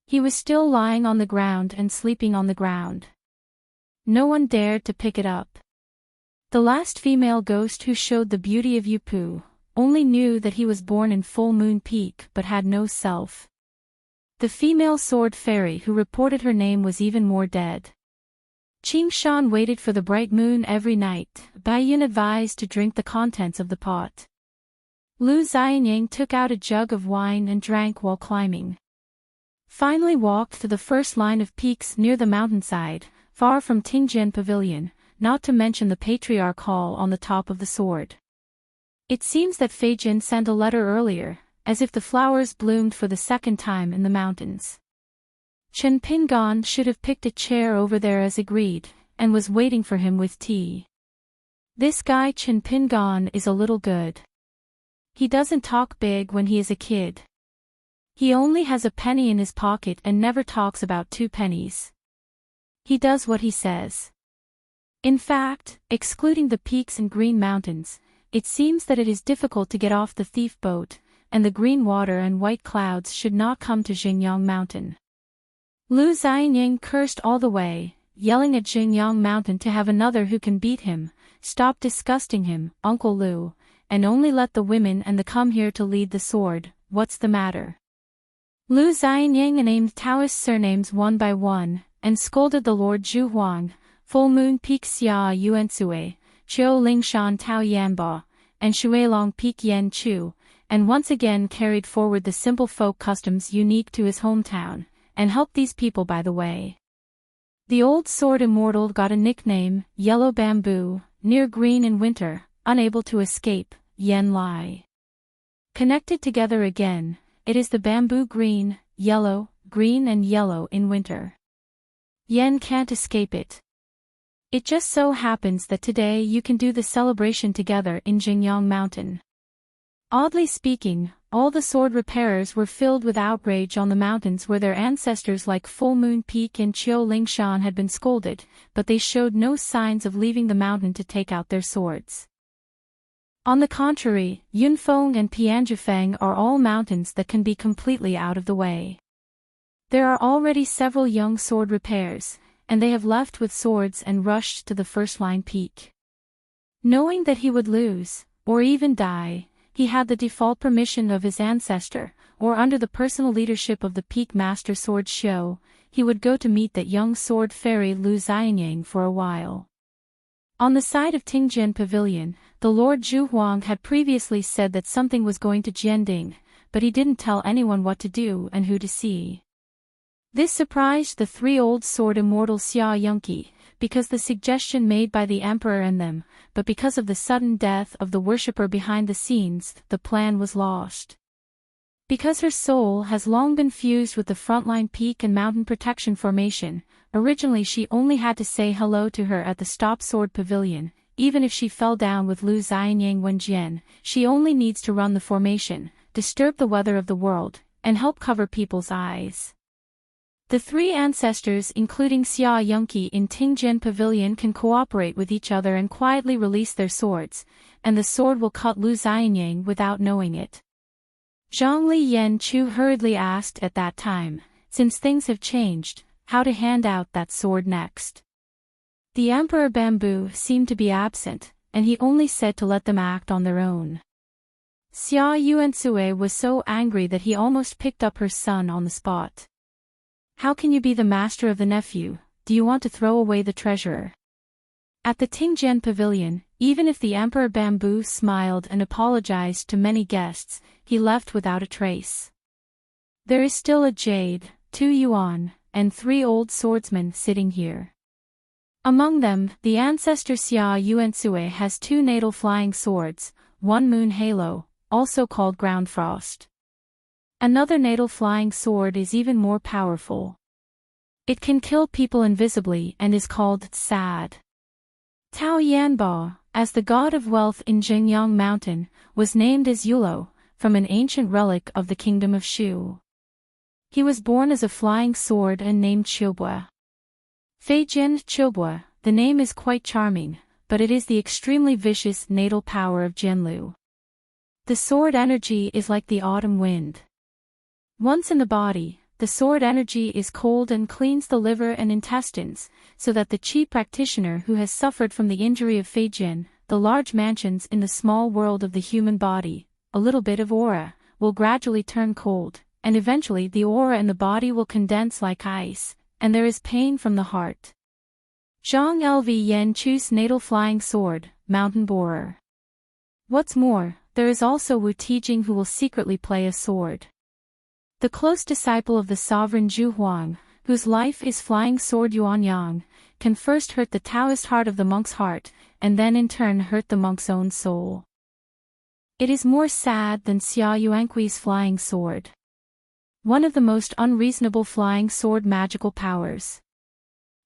He was still lying on the ground and sleeping on the ground. No one dared to pick it up. The last female ghost who showed the beauty of Yupu, only knew that he was born in Full Moon Peak but had no self. The female sword fairy who reported her name was even more dead. Qing Shan waited for the bright moon every night. Bai Yun advised to drink the contents of the pot. Lu Xianying took out a jug of wine and drank while climbing. Finally walked to the first line of peaks near the mountainside, far from Tingjian Pavilion, not to mention the Patriarch Hall on the top of the sword. It seems that Fei Jin sent a letter earlier, as if the flowers bloomed for the second time in the mountains. Chen Pingan should have picked a chair over there as agreed, and was waiting for him with tea. This guy Chen Pingan is a little good. He doesn't talk big when he is a kid. He only has a penny in his pocket and never talks about 2 pennies. He does what he says. In fact, excluding the peaks and green mountains, it seems that it is difficult to get off the thief boat, and the green water and white clouds should not come to Xingyang Mountain. Lu Xianying cursed all the way, yelling at Xingyang Mountain to have another who can beat him, stop disgusting him, Uncle Lu, and only let the women and the come here to lead the sword. What's the matter? Lu Xianying named Taoist surnames one by one, and scolded the Lord Zhu Huang, Full Moon Peak Xia Yuansui, Qiu Lingshan Tao Yanba, and Shuilong Peak Yan Chu, and once again carried forward the simple folk customs unique to his hometown, and helped these people by the way. The old sword immortal got a nickname, Yellow Bamboo, near green in winter, unable to escape, Yen Lai. Connected together again, it is the bamboo green, yellow, green and yellow in winter. Yen can't escape it. It just so happens that today you can do the celebration together in Xingyang Mountain. Oddly speaking, all the sword repairers were filled with outrage on the mountains where their ancestors like Full Moon Peak and Qiu Lingshan had been scolded, but they showed no signs of leaving the mountain to take out their swords. On the contrary, Yunfeng and Pianjufeng are all mountains that can be completely out of the way. There are already several young sword repairs, and they have left with swords and rushed to the first-line peak. Knowing that he would lose, or even die, he had the default permission of his ancestor, or under the personal leadership of the peak master sword show, he would go to meet that young sword fairy Lu Xianying for a while. On the side of Tingjian Pavilion, the Lord Zhu Huang had previously said that something was going to Jianding, but he didn't tell anyone what to do and who to see. This surprised the 3 old sword immortals Xia Yunqi, because the suggestion made by the emperor and them, but because of the sudden death of the worshipper behind the scenes, the plan was lost. Because her soul has long been fused with the frontline peak and mountain protection formation, originally she only had to say hello to her at the Stop Sword Pavilion, even if she fell down with Lu Xianying Wenjian, she only needs to run the formation, disturb the weather of the world, and help cover people's eyes. The 3 ancestors including Xia Yunqi in Tingjian Pavilion can cooperate with each other and quietly release their swords, and the sword will cut Lu Xianying without knowing it. Zhongli Yan Chu hurriedly asked at that time, since things have changed, how to hand out that sword next. The Emperor Bamboo seemed to be absent, and he only said to let them act on their own. Xia Yuansui was so angry that he almost picked up her son on the spot. How can you be the master of the nephew? Do you want to throw away the treasurer? At the Tingjian Pavilion, even if the Emperor Bamboo smiled and apologized to many guests, he left without a trace. There is still a jade, 2 yuan, and 3 old swordsmen sitting here. Among them, the ancestor Xia Yuansui has 2 natal flying swords, 1 moon halo, also called ground frost. Another natal flying sword is even more powerful. It can kill people invisibly and is called Sad. Tao Yanba, as the god of wealth in Xingyang Mountain, was named as Yulo, from an ancient relic of the kingdom of Shu. He was born as a flying sword and named Qiubue. Feijin Qiubue, the name is quite charming, but it is the extremely vicious natal power of Jianlu. The sword energy is like the autumn wind. Once in the body, the sword energy is cold and cleans the liver and intestines, so that the chi practitioner who has suffered from the injury of Feijin, the large mansions in the small world of the human body, a little bit of aura, will gradually turn cold, and eventually the aura in the body will condense like ice, and there is pain from the heart. Zhang Lv Yen Chu's natal flying sword, mountain borer. What's more, there is also Wu Tijing who will secretly play a sword. The close disciple of the sovereign Zhu Huang, whose life is flying sword Yuanyang, can first hurt the Taoist heart of the monk's heart, and then in turn hurt the monk's own soul. It is more sad than Xia Yuanqui's flying sword. One of the most unreasonable flying sword magical powers.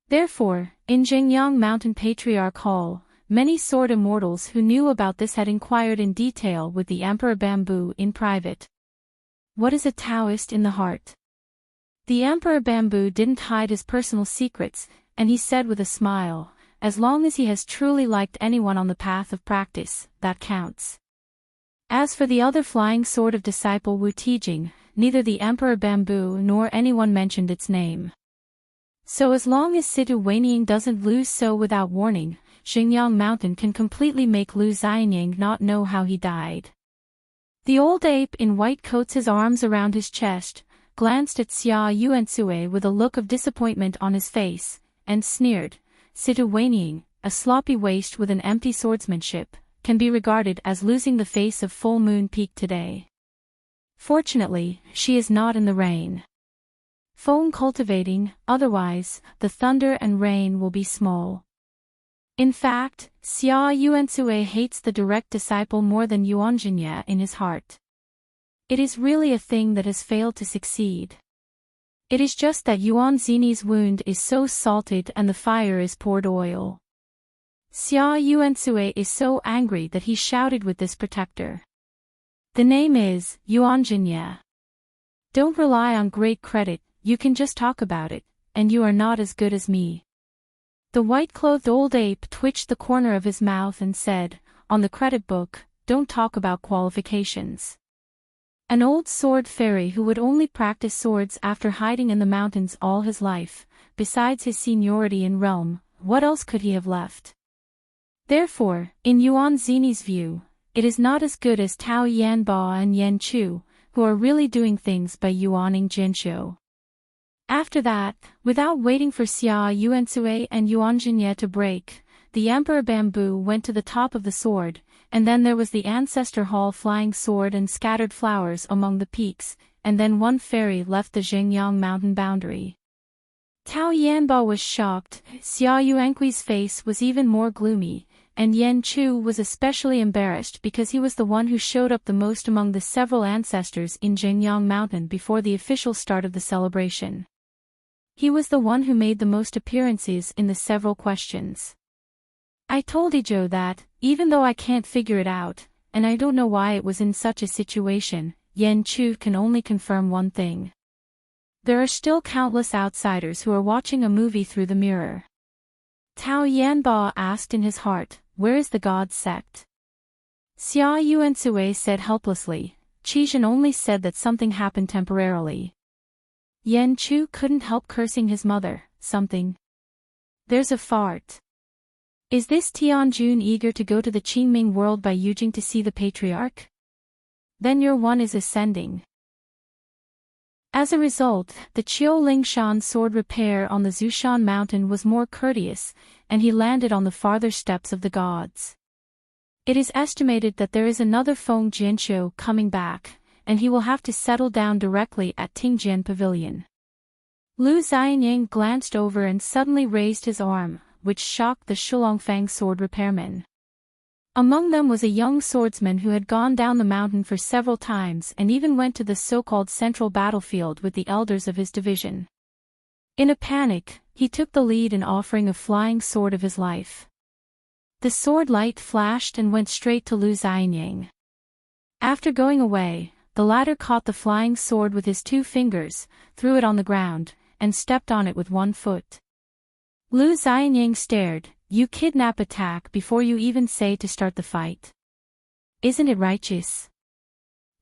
Therefore, in Jingyang Mountain Patriarch Hall, many sword immortals who knew about this had inquired in detail with the Emperor Bamboo in private. What is a Taoist in the heart? The Emperor Bamboo didn't hide his personal secrets, and he said with a smile, as long as he has truly liked anyone on the path of practice, that counts. As for the other flying sword of disciple Wu Tijing, neither the Emperor Bamboo nor anyone mentioned its name. So as long as Situ Weiniang doesn't lose so without warning, Xingyang Mountain can completely make Lu Xianying not know how he died. The old ape in white coats, his arms around his chest, glanced at Xia Yuansui with a look of disappointment on his face, and sneered, Situ Weiniang, a sloppy waste with an empty swordsmanship, can be regarded as losing the face of Full Moon Peak today. Fortunately, she is not in the rain. Foam cultivating, otherwise, the thunder and rain will be small. In fact, Xia Yuansui hates the direct disciple more than Yuanjinye in his heart. It is really a thing that has failed to succeed. It is just that Yuan Zini's wound is so salted and the fire is poured oil. Xia Yuansui is so angry that he shouted with this protector. The name is Yuanjinye. Don't rely on great credit, you can just talk about it, and you are not as good as me. The white-clothed old ape twitched the corner of his mouth and said, on the credit book, don't talk about qualifications. An old sword fairy who would only practice swords after hiding in the mountains all his life, besides his seniority in realm, what else could he have left? Therefore, in Yuan Zini's view, it is not as good as Tao Yanba and Yan Chu, who are really doing things by Yuaning Jinshu. After that, without waiting for Xia Yuansui and Yuanjinye to break, the Emperor Bamboo went to the top of the sword, and then there was the Ancestor Hall flying sword and scattered flowers among the peaks, and then one fairy left the Xingyang mountain boundary. Tao Yanba was shocked, Xia Yuanqui's face was even more gloomy, and Yan Chu was especially embarrassed because he was the one who showed up the most among the several ancestors in Xingyang mountain before the official start of the celebration. He was the one who made the most appearances in the several questions. I told Ijo that, even though I can't figure it out, and I don't know why it was in such a situation, Yan Chu can only confirm one thing. There are still countless outsiders who are watching a movie through the mirror. Tao Yanba asked in his heart, where is the God sect? Xia Yuansui said helplessly, Qizhen only said that something happened temporarily. Yan Chu couldn't help cursing his mother, something. There's a fart. Is this Tianjun eager to go to the Qingming world by Yujing to see the patriarch? Then your one is ascending. As a result, the Qiu Lingshan sword repair on the Zushan mountain was more courteous, and he landed on the farther steps of the gods. It is estimated that there is another Feng Jianqiu coming back, and he will have to settle down directly at Tingjian Pavilion. Lu Xianying glanced over and suddenly raised his arm, which shocked the Shulongfang sword repairmen. Among them was a young swordsman who had gone down the mountain for several times and even went to the so-called central battlefield with the elders of his division. In a panic, he took the lead in offering a flying sword of his life. The sword light flashed and went straight to Lu Xianying. After going away, the latter caught the flying sword with his 2 fingers, threw it on the ground, and stepped on it with 1 foot. Lu Xianying stared, you kidnap attack before you even say to start the fight. Isn't it righteous?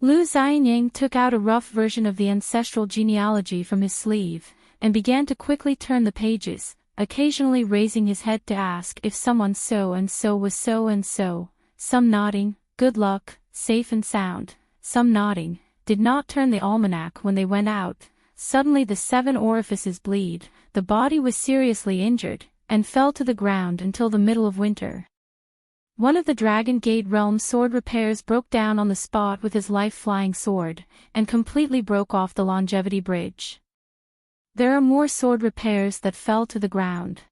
Lu Xianying took out a rough version of the ancestral genealogy from his sleeve, and began to quickly turn the pages, occasionally raising his head to ask if someone so-and-so was so-and-so, some nodding, good luck, safe and sound, some nodding, did not turn the almanac when they went out. Suddenly the 7 orifices bleed, the body was seriously injured, and fell to the ground until the middle of winter. One of the Dragon Gate realm sword repairs broke down on the spot with his life-flying sword, and completely broke off the longevity bridge. There are more sword repairs that fell to the ground.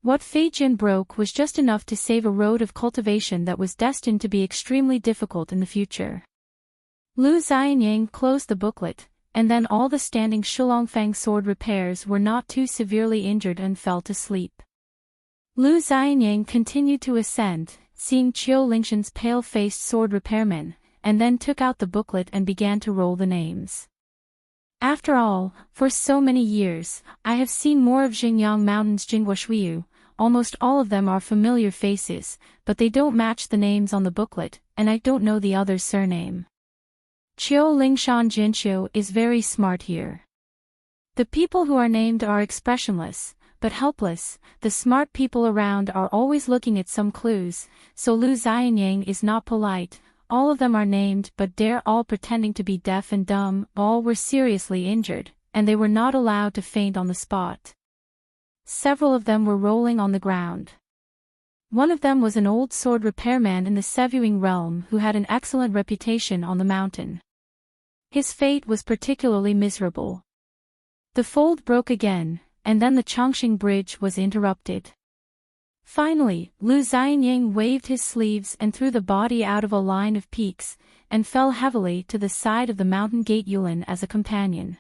What Fei Jin broke was just enough to save a road of cultivation that was destined to be extremely difficult in the future. Lu Xianyang closed the booklet, and then all the standing Shulongfang sword repairs were not too severely injured and fell to sleep. Lu Xianyang continued to ascend, seeing Qiu Lingshan's pale-faced sword repairman, and then took out the booklet and began to roll the names. After all, for so many years, I have seen more of Xingyang Mountain's Jingguoshuiyu. Almost all of them are familiar faces, but they don't match the names on the booklet, and I don't know the other's surname. Qiu Lingshan Jinqiu is very smart here. The people who are named are expressionless, but helpless. The smart people around are always looking at some clues, so Lu Xianyang is not polite. All of them are named but they're all pretending to be deaf and dumb. All were seriously injured, and they were not allowed to faint on the spot. Several of them were rolling on the ground. One of them was an old sword repairman in the Sevuing realm who had an excellent reputation on the mountain. His fate was particularly miserable. The fold broke again, and then the Chongqing Bridge was interrupted. Finally, Lu Xianyang waved his sleeves and threw the body out of a line of peaks, and fell heavily to the side of the mountain gate Yulin as a companion.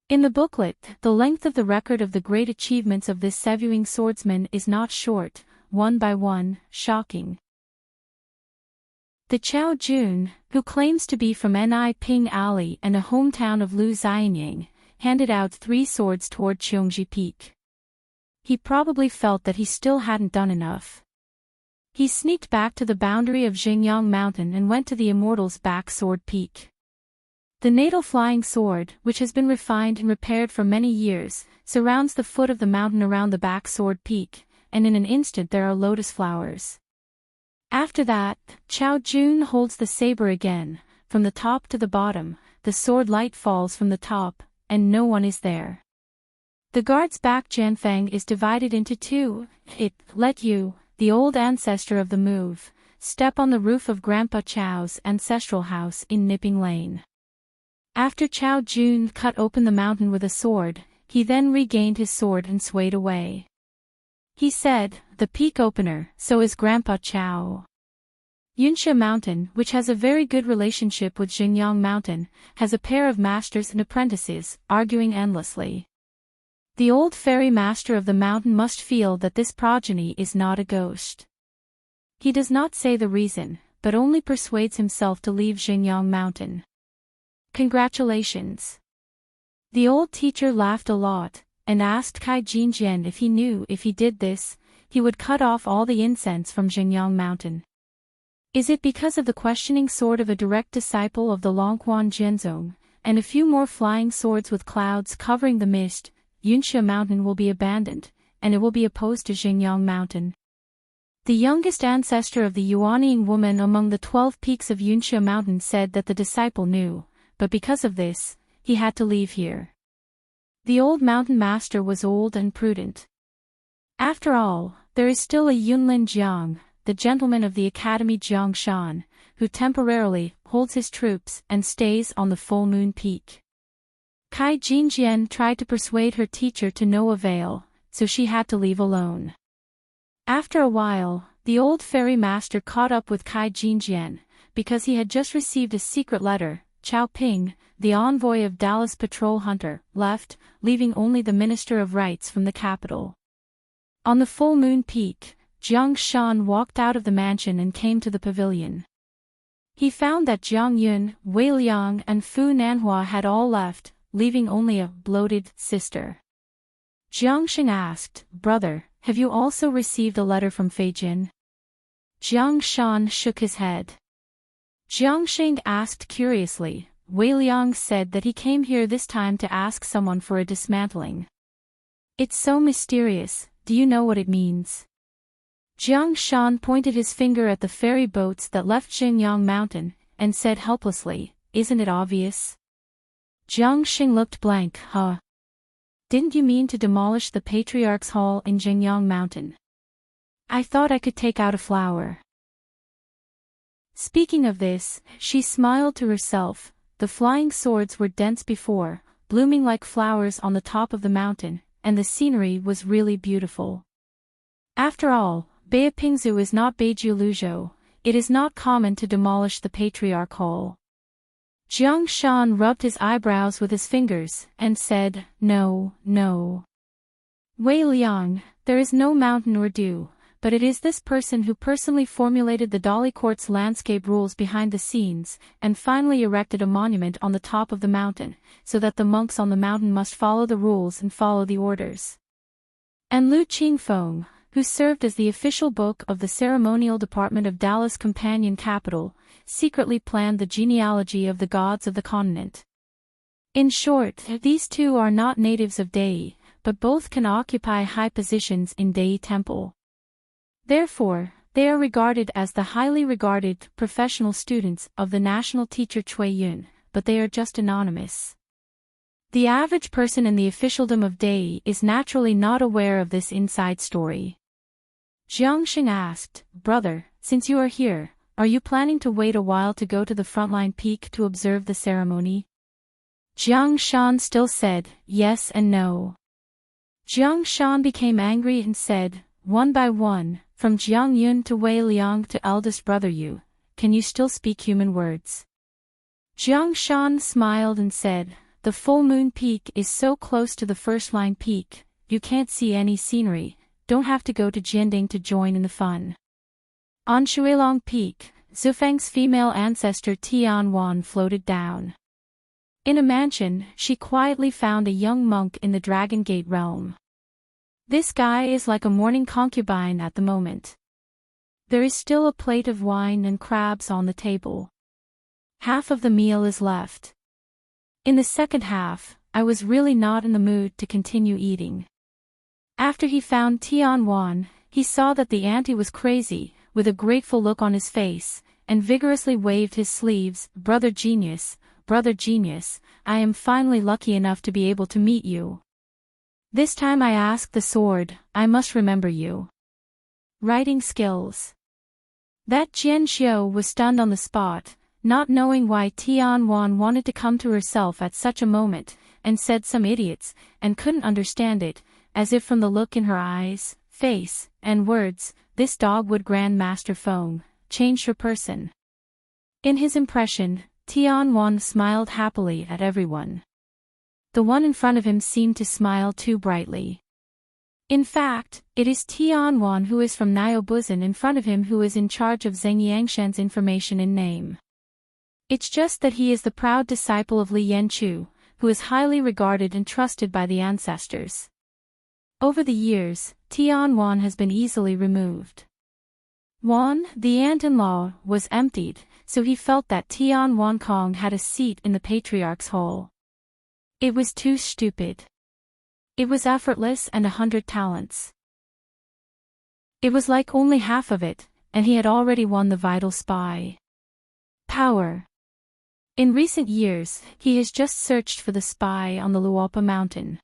In the booklet, the length of the record of the great achievements of this Sevuing swordsman is not short, 1 by 1, shocking. The Chao Jun, who claims to be from Ni Ping Alley and a hometown of Lu Xianyang, handed out 3 swords toward Cheongji Peak. He probably felt that he still hadn't done enough. He sneaked back to the boundary of Xingyang Mountain and went to the Immortal's back sword peak. The natal flying sword, which has been refined and repaired for many years, surrounds the foot of the mountain around the back sword peak, and in an instant there are lotus flowers. After that, Chao Jun holds the saber again, from the top to the bottom, the sword light falls from the top, and no one is there. The guard's back Jianfeng is divided into 2, let you, the old ancestor of the move, step on the roof of Grandpa Chao's ancestral house in Nipping Lane. After Chao Jun cut open the mountain with a sword, he then regained his sword and swayed away. He said, "The peak opener, so is Grandpa Chao." Yunsha Mountain, which has a very good relationship with Xingyang Mountain, has a pair of masters and apprentices, arguing endlessly. The old fairy master of the mountain must feel that this progeny is not a ghost. He does not say the reason, but only persuades himself to leave Xingyang Mountain. Congratulations. The old teacher laughed a lot, and asked Kai Jinjian if he knew if he did this, he would cut off all the incense from Xingyang Mountain. Is it because of the questioning sword of a direct disciple of the Longquan Jianzong, and a few more flying swords with clouds covering the mist, Yunsha Mountain will be abandoned, and it will be opposed to Xingyang Mountain? The youngest ancestor of the Yuanying woman among the 12 peaks of Yunsha Mountain said that the disciple knew, but because of this, he had to leave here. The old mountain master was old and prudent. After all, there is still a Yunlin Jiang, the gentleman of the Academy Jiangshan, who temporarily holds his troops and stays on the full moon peak. Kai Jinjian tried to persuade her teacher to no avail, so she had to leave alone. After a while, the old fairy master caught up with Kai Jinjian, because he had just received a secret letter. Chao Ping, the envoy of Dallas Patrol Hunter, left, leaving only the Minister of Rights from the capital. On the full moon peak, Jiang Shan walked out of the mansion and came to the pavilion. He found that Jiang Yun, Wei Liang and Fu Nanhua had all left, leaving only a bloated sister. Jiang Sheng asked, "Brother, have you also received a letter from Fei Jin?" Jiang Shan shook his head. Jiang Sheng asked curiously. Wei Liang said that he came here this time to ask someone for a dismantling. It's so mysterious, do you know what it means? Jiang Shan pointed his finger at the ferry boats that left Xingyang Mountain, and said helplessly, isn't it obvious? Jiang Xing looked blank, huh? Didn't you mean to demolish the Patriarch's Hall in Xingyang Mountain? I thought I could take out a flower. Speaking of this, she smiled to herself. The flying swords were dense before, blooming like flowers on the top of the mountain, and the scenery was really beautiful. After all, Beipingzu is not Beiju Luzhou. It is not common to demolish the Patriarch Hall. Jiang Shan rubbed his eyebrows with his fingers, and said, no, no. Wei Liang, there is no mountain or dew, but it is this person who personally formulated the Dali Court's landscape rules behind the scenes, and finally erected a monument on the top of the mountain, so that the monks on the mountain must follow the rules and follow the orders. And Lu Qingfeng, who served as the official book of the ceremonial department of Dallas Companion Capital, secretly planned the genealogy of the gods of the continent. In short, these two are not natives of Dei, but both can occupy high positions in Dei Temple. Therefore, they are regarded as the highly regarded professional students of the national teacher Cui Yun, but they are just anonymous. The average person in the officialdom of Dei is naturally not aware of this inside story. Jiang Xing asked, brother, since you are here, are you planning to wait a while to go to the frontline peak to observe the ceremony? Jiang Shan still said, yes and no. Jiang Shan became angry and said, one by one, from Jiang Yun to Wei Liang to eldest brother Yu, can you still speak human words? Jiang Shan smiled and said, the full moon peak is so close to the first line peak, you can't see any scenery, don't have to go to Jianding to join in the fun. On Shuilong Peak, Zufeng's female ancestor Tian Wan floated down. In a mansion, she quietly found a young monk in the Dragon Gate realm. This guy is like a morning concubine at the moment. There is still a plate of wine and crabs on the table. Half of the meal is left. In the second half, I was really not in the mood to continue eating. After he found Tian Wan, he saw that the auntie was crazy, with a grateful look on his face, and vigorously waved his sleeves, brother genius, I am finally lucky enough to be able to meet you. This time I ask the sword, I must remember you. Writing skills. That Jian Xiu was stunned on the spot, not knowing why Tian Wan wanted to come to herself at such a moment, and said some idiots, and couldn't understand it, as if from the look in her eyes, face, and words, this dogwood Grand Master Feng changed her person. In his impression, Tian Wan smiled happily at everyone. The one in front of him seemed to smile too brightly. In fact, it is Tian Wan who is from Niobuzan in front of him who is in charge of Zheng Yangshan's information in name. It's just that he is the proud disciple of Li Yanchu, who is highly regarded and trusted by the ancestors. Over the years, Tian Wan has been easily removed. Wan, the aunt-in-law, was emptied, so he felt that Tian Wan Kong had a seat in the Patriarch's Hall. It was too stupid. It was effortless and 100 talents. It was like only half of it, and he had already won the vital spy power. In recent years, he has just searched for the spy on the Luopa mountain.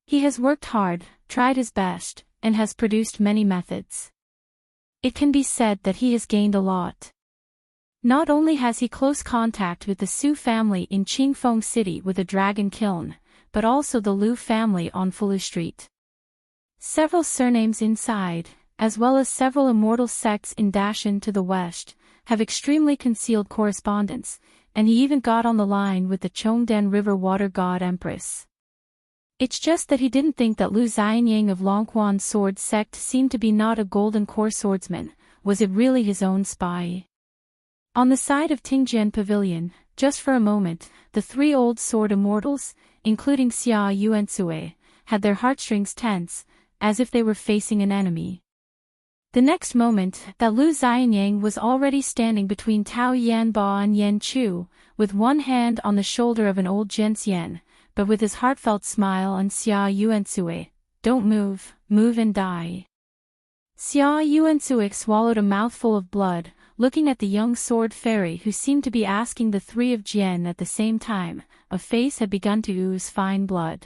He has worked hard, tried his best, and has produced many methods. It can be said that he has gained a lot. Not only has he close contact with the Su family in Qingfeng City with a dragon kiln, but also the Lu family on Fulu Street. Several surnames inside, as well as several immortal sects in Dashan to the west, have extremely concealed correspondence, and he even got on the line with the Chongden River water god Empress. It's just that he didn't think that Lu Xianyang of Longquan sword sect seemed to be not a golden core swordsman. Was it really his own spy? On the side of Tingjian Pavilion, just for a moment, the three old sword immortals, including Xia Yuansui, had their heartstrings tense, as if they were facing an enemy. The next moment, that Lu Xianyang was already standing between Tao Yanba and Yan Chu, with one hand on the shoulder of an old Jianxian, but with his heartfelt smile on Xia Yuansui, don't move, move and die. Xia Yuansui swallowed a mouthful of blood, looking at the young sword fairy who seemed to be asking the three of Jian at the same time. A face had begun to ooze fine blood.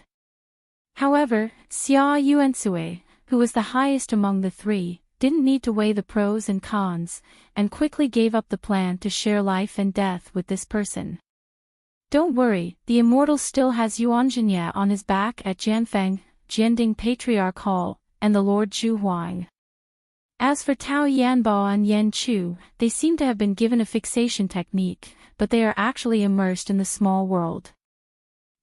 However, Xia Yuansui, who was the highest among the three, didn't need to weigh the pros and cons, and quickly gave up the plan to share life and death with this person. Don't worry, the immortal still has Yuan Jinya on his back at Jianfeng, Jianding Patriarch Hall, and the Lord Zhu Huang. As for Tao Yanbao and Yan Chu, they seem to have been given a fixation technique, but they are actually immersed in the small world.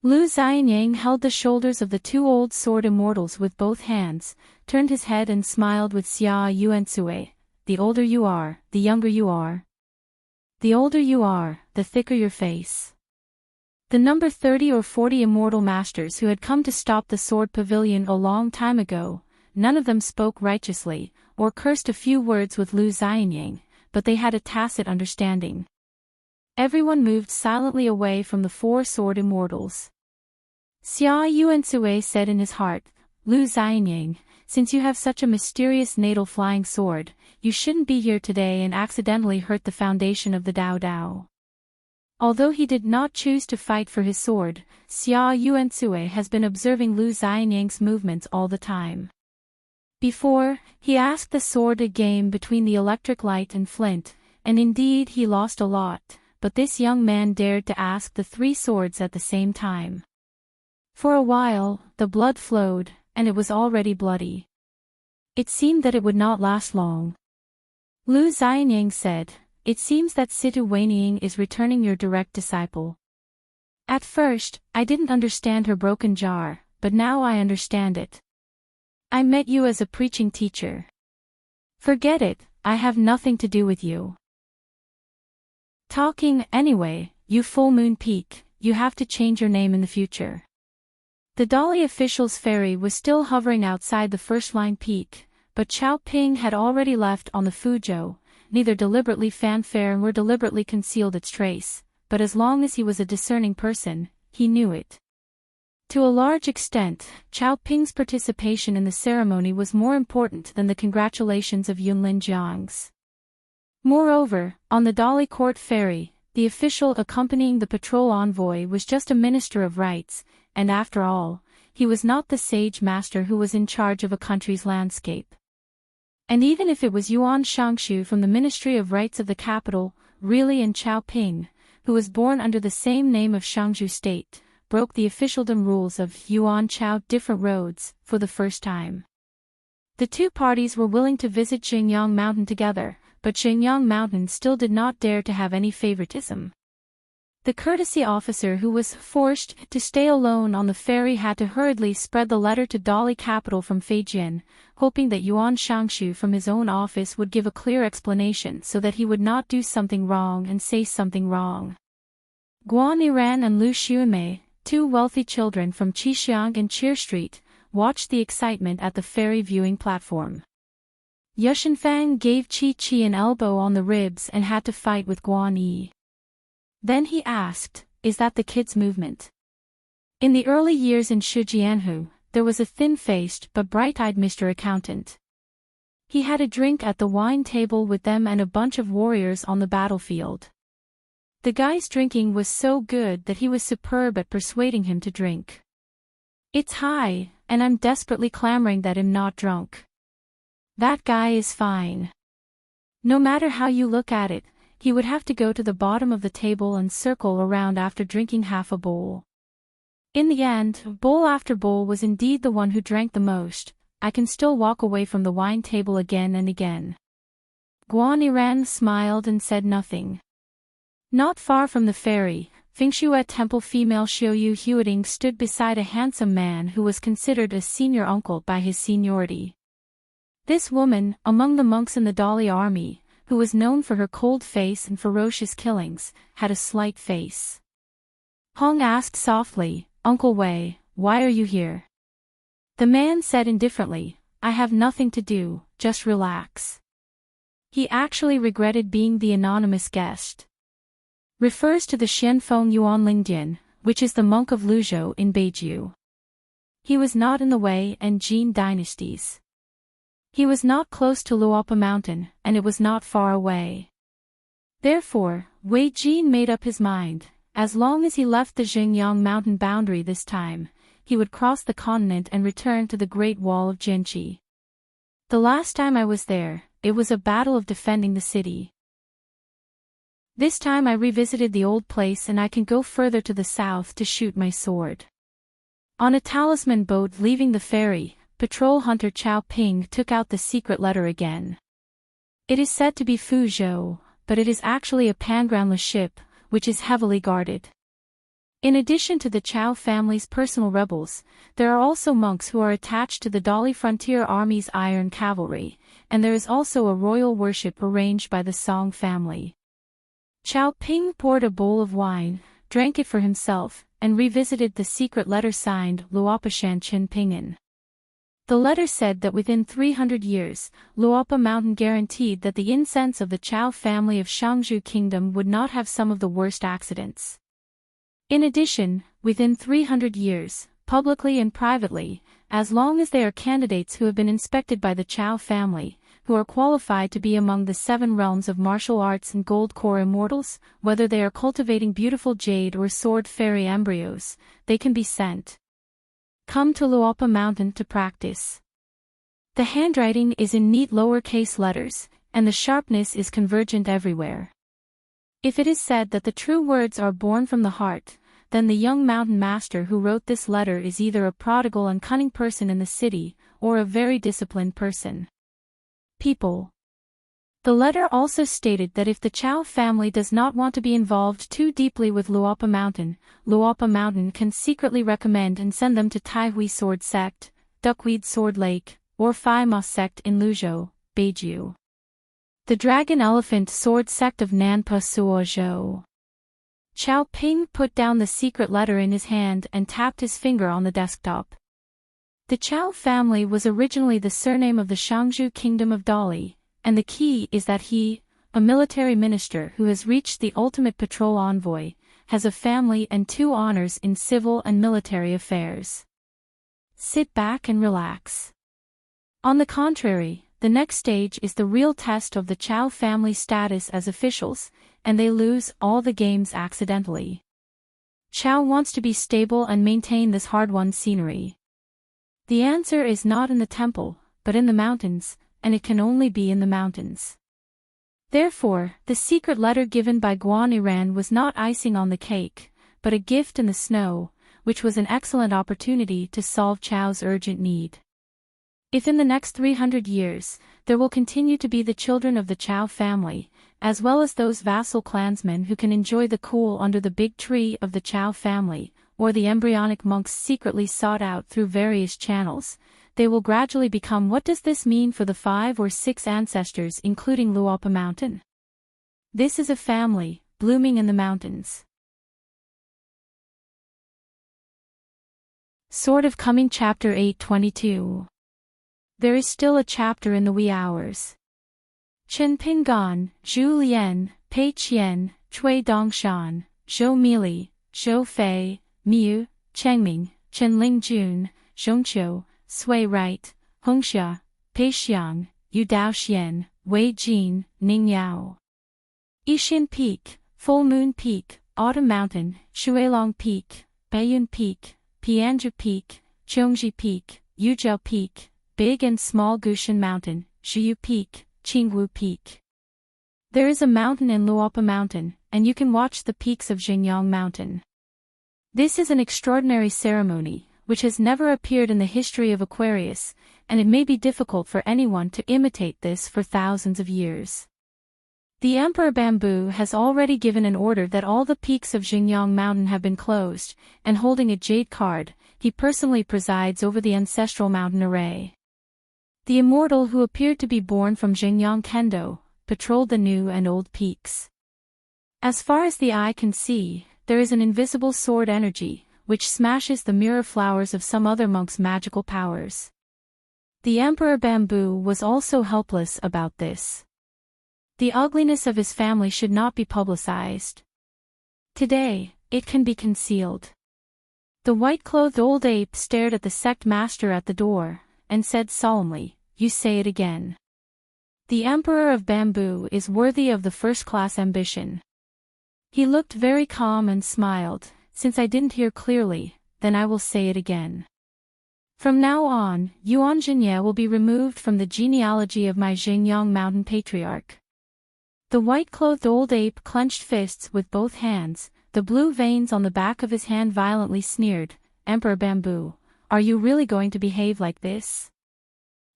Lu Xianyang held the shoulders of the two old sword immortals with both hands, turned his head and smiled with Xia Yuansui. The older you are, the younger you are. The older you are, the thicker your face. The number 30 or 40 immortal masters who had come to stop the sword pavilion a long time ago, none of them spoke righteously, or cursed a few words with Lu Xianyang, but they had a tacit understanding. Everyone moved silently away from the four sword immortals. Xia Yuansui said in his heart, Lu Xianyang, since you have such a mysterious natal flying sword, you shouldn't be here today and accidentally hurt the foundation of the Dao Dao. Although he did not choose to fight for his sword, Xia Yuansui has been observing Lu Xianyang's movements all the time. Before, he asked the sword a game between the electric light and flint, and indeed he lost a lot, but this young man dared to ask the three swords at the same time. For a while, the blood flowed, and it was already bloody. It seemed that it would not last long. Lu Xianyang said, It seems that Situ Weiniang is returning your direct disciple. At first, I didn't understand her broken jar, but now I understand it. I met you as a preaching teacher. Forget it, I have nothing to do with you. Talking, anyway, you Full Moon Peak, you have to change your name in the future. The Dali official's ferry was still hovering outside the first-line peak, but Chao Ping had already left on the Fuzhou, neither deliberately fanfare nor deliberately concealed its trace, but as long as he was a discerning person, he knew it. To a large extent, Chao Ping's participation in the ceremony was more important than the congratulations of Yunlin Jiang's. Moreover, on the Dali court ferry, the official accompanying the patrol envoy was just a minister of rites, and after all, he was not the sage master who was in charge of a country's landscape. And even if it was Yuan Shangshu from the Ministry of Rites of the capital, really, and Chao Ping, who was born under the same name of Shangzhou State, broke the officialdom rules of Yuan Chao different roads, for the first time. The two parties were willing to visit Xingyang Mountain together, but Xingyang Mountain still did not dare to have any favoritism. The courtesy officer who was forced to stay alone on the ferry had to hurriedly spread the letter to Dali capital from Feijin, hoping that Yuan Shangshu from his own office would give a clear explanation so that he would not do something wrong and say something wrong. Guan Yiran and Lu Xuemei, two wealthy children from Qixiang and Cheer Street, watched the excitement at the ferry viewing platform. Yushinfang gave Qi an elbow on the ribs and had to fight with Guan Yi. Then he asked, Is that the kid's movement? In the early years in Shijianhu, there was a thin-faced but bright-eyed Mr. Accountant. He had a drink at the wine table with them and a bunch of warriors on the battlefield. The guy's drinking was so good that he was superb at persuading him to drink. It's high, and I'm desperately clamoring that I'm not drunk. That guy is fine. No matter how you look at it, he would have to go to the bottom of the table and circle around after drinking half a bowl. In the end, bowl after bowl was indeed the one who drank the most. I can still walk away from the wine table again and again. Guan Yiran smiled and said nothing. Not far from the ferry, Fengshua Temple female Xiuyu Huiting stood beside a handsome man who was considered a senior uncle by his seniority. This woman, among the monks in the Dali army, who was known for her cold face and ferocious killings, had a slight face. Hong asked softly, Uncle Wei, why are you here? The man said indifferently, I have nothing to do, just relax. He actually regretted being the anonymous guest. Refers to the Xianfeng Yuan Lingdian, which is the monk of Luzhou in Beiju. He was not in the Wei and Jin dynasties. He was not close to Luopa Mountain, and it was not far away. Therefore, Wei Jin made up his mind, as long as he left the Xinjiang mountain boundary this time, he would cross the continent and return to the Great Wall of Jinchi. The last time I was there, it was a battle of defending the city. This time I revisited the old place and I can go further to the south to shoot my sword. On a talisman boat leaving the ferry, patrol hunter Chao Ping took out the secret letter again. It is said to be Fuzhou, but it is actually a Pangroundless ship, which is heavily guarded. In addition to the Chao family's personal rebels, there are also monks who are attached to the Dali Frontier Army's Iron Cavalry, and there is also a royal worship arranged by the Song family. Chao Ping poured a bowl of wine, drank it for himself, and revisited the secret letter signed Luopa Shanchen Pinyin. The letter said that within 300 years, Luopa Mountain guaranteed that the incense of the Chao family of Shangzhou Kingdom would not have some of the worst accidents. In addition, within 300 years, publicly and privately, as long as they are candidates who have been inspected by the Chao family, who are qualified to be among the 7 realms of martial arts and gold core immortals, whether they are cultivating beautiful jade or sword fairy embryos, they can be sent. Come to Luopa Mountain to practice. The handwriting is in neat lowercase letters, and the sharpness is convergent everywhere. If it is said that the true words are born from the heart, then the young mountain master who wrote this letter is either a prodigal and cunning person in the city, or a very disciplined person. People. The letter also stated that if the Chao family does not want to be involved too deeply with Luopa Mountain can secretly recommend and send them to Taihui Sword Sect, Duckweed Sword Lake, or Phi Ma Sect in Luzhou, Beiju. The Dragon Elephant Sword Sect of Nanpa Suozhou. Chao Ping put down the secret letter in his hand and tapped his finger on the desktop. The Chao family was originally the surname of the Shangzhou Kingdom of Dali, and the key is that he, a military minister who has reached the ultimate patrol envoy, has a family and 2 honors in civil and military affairs. Sit back and relax. On the contrary, the next stage is the real test of the Chao family status as officials, and they lose all the games accidentally. Chao wants to be stable and maintain this hard-won scenery. The answer is not in the temple, but in the mountains, and it can only be in the mountains. Therefore, the secret letter given by Guan Iran was not icing on the cake, but a gift in the snow, which was an excellent opportunity to solve Chao's urgent need. If in the next 300 years, there will continue to be the children of the Chao family, as well as those vassal clansmen who can enjoy the cool under the big tree of the Chao family, or the embryonic monks secretly sought out through various channels, they will gradually become. What does this mean for the 5 or 6 ancestors including Luopa Mountain? This is a family, blooming in the mountains. Sort of coming Chapter 822. There is still a chapter in the wee hours. Chen Pingan, Zhu Lian, Pei Qian, Cui Dongshan, Zhou Mili, Zhou Fei, Miu, Chengming, Chen Lingjun, Zhongqiu, Sui Right, Hongxia, Pei Xiang, Yu Daoxian, Wei Jin, Ning Yao. Yixin Peak, Full Moon Peak, Autumn Mountain, Shuilong Peak, Baiyun Peak, Pianzhu Peak, Chongji Peak, Yujiao Peak, Big and Small Gushan Mountain, Shiyu Peak, Qingwu Peak. There is a mountain in Luopa Mountain, and you can watch the peaks of Xinjiang Mountain. This is an extraordinary ceremony, which has never appeared in the history of Aquarius, and it may be difficult for anyone to imitate this for thousands of years. The Emperor Bamboo has already given an order that all the peaks of Xinjiang Mountain have been closed, and holding a jade card, he personally presides over the ancestral mountain array. The immortal who appeared to be born from Xinjiang Kendo, patrolled the new and old peaks. As far as the eye can see, there is an invisible sword energy, which smashes the mirror flowers of some other monk's magical powers. The Emperor Bamboo was also helpless about this. The ugliness of his family should not be publicized. Today, it can be concealed. The white-clothed old ape stared at the sect master at the door, and said solemnly, "You say it again. The Emperor of Bamboo is worthy of the first-class ambition." He looked very calm and smiled. "Since I didn't hear clearly, then I will say it again. From now on, Yuan Zhenye will be removed from the genealogy of my Xinjiang Mountain Patriarch." The white-clothed old ape clenched fists with both hands. The blue veins on the back of his hand violently sneered. "Emperor Bamboo, are you really going to behave like this?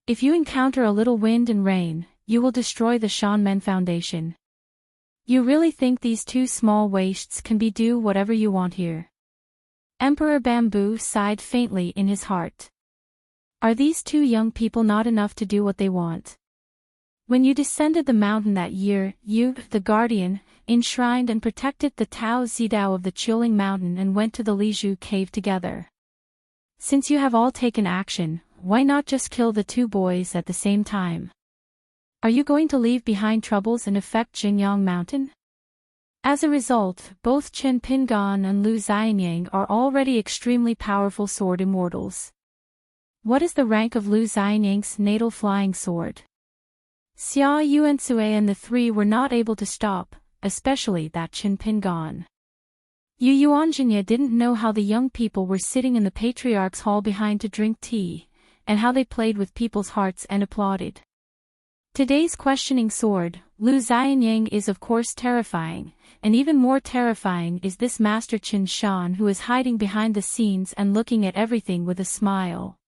If you encounter a little wind and rain, you will destroy the Shanmen Foundation. You really think these two small wastes can do whatever you want here?" Emperor Bamboo sighed faintly in his heart. Are these two young people not enough to do what they want? When you descended the mountain that year, you, the guardian, enshrined and protected the Tao Zidao of the Chilling Mountain and went to the Lizhu cave together. Since you have all taken action, why not just kill the two boys at the same time? Are you going to leave behind troubles and affect Xinjiang Mountain? As a result, both Chen Pingan and Lu Xianyang are already extremely powerful sword immortals. What is the rank of Lu Xianyang's natal flying sword? Xia Yuansui and the three were not able to stop, especially that Chen Pingan. Yu Yuanjinye didn't know how the young people were sitting in the Patriarch's hall behind to drink tea, and how they played with people's hearts and applauded. Today's questioning sword, Lu Xianyang, is of course terrifying, and even more terrifying is this Master Qin Shan who is hiding behind the scenes and looking at everything with a smile.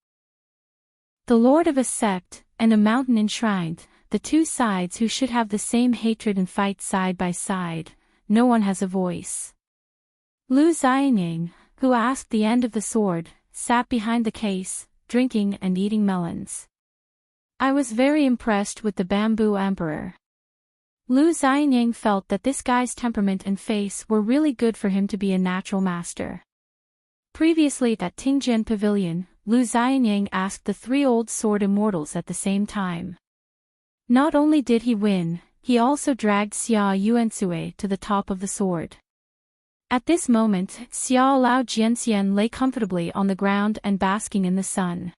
The lord of a sect, and a mountain enshrined, the two sides who should have the same hatred and fight side by side, no one has a voice. Lu Xianyang, who asked the end of the sword, sat behind the case, drinking and eating melons. I was very impressed with the Bamboo Emperor. Lu Xianyang felt that this guy's temperament and face were really good for him to be a natural master. Previously at Tingjian Pavilion, Lu Xianyang asked the three old sword immortals at the same time. Not only did he win, he also dragged Xia Yuansui to the top of the sword. At this moment, Xia Lao Jianxian lay comfortably on the ground and basking in the sun.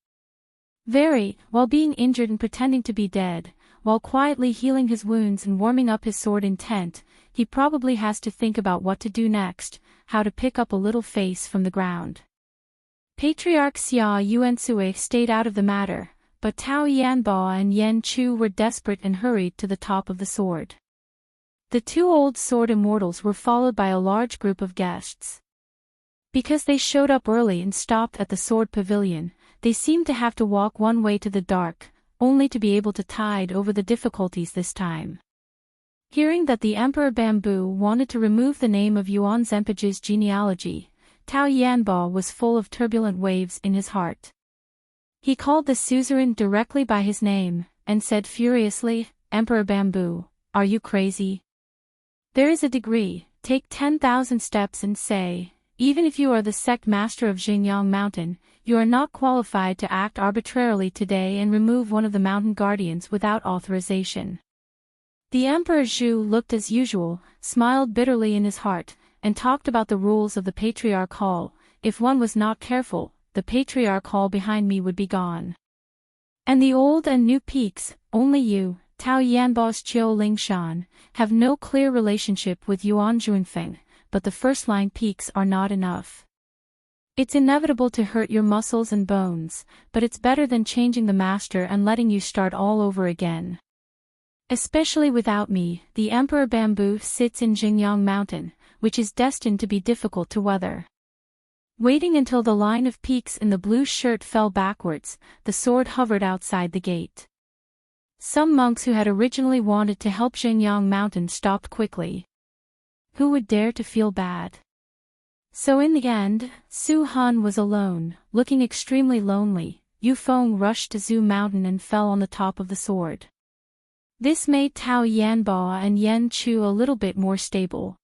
While being injured and pretending to be dead, while quietly healing his wounds and warming up his sword intent, he probably has to think about what to do next, how to pick up a little face from the ground. Patriarch Xia Yuansui stayed out of the matter, but Tao Yanbo and Yan Chu were desperate and hurried to the top of the sword. The two old sword immortals were followed by a large group of guests. Because they showed up early and stopped at the sword pavilion, they seemed to have to walk one way to the dark, only to be able to tide over the difficulties this time. Hearing that the Emperor Bamboo wanted to remove the name of Yuan Zhenpe's genealogy, Tao Yanbo was full of turbulent waves in his heart. He called the suzerain directly by his name, and said furiously, "Emperor Bamboo, are you crazy? There is a degree, take 10,000 steps and say, even if you are the sect master of Xinjiang Mountain, you are not qualified to act arbitrarily today and remove one of the mountain guardians without authorization." The Emperor Zhu looked as usual, smiled bitterly in his heart, and talked about the rules of the Patriarch Hall. If one was not careful, the Patriarch Hall behind me would be gone. And the old and new peaks, only you, Tao Yanbo's Qiu Lingshan, have no clear relationship with Yuan Zhunfeng, but the first-line peaks are not enough. It's inevitable to hurt your muscles and bones, but it's better than changing the master and letting you start all over again. Especially without me, the Emperor Bamboo sits in Xinjiang Mountain, which is destined to be difficult to weather. Waiting until the line of peaks in the blue shirt fell backwards, the sword hovered outside the gate. Some monks who had originally wanted to help Xinjiang Mountain stopped quickly. Who would dare to feel bad? So in the end, Su Han was alone, looking extremely lonely. Yu Feng rushed to Zhu Mountain and fell on the top of the sword. This made Tao Yanbo and Yan Chu a little bit more stable.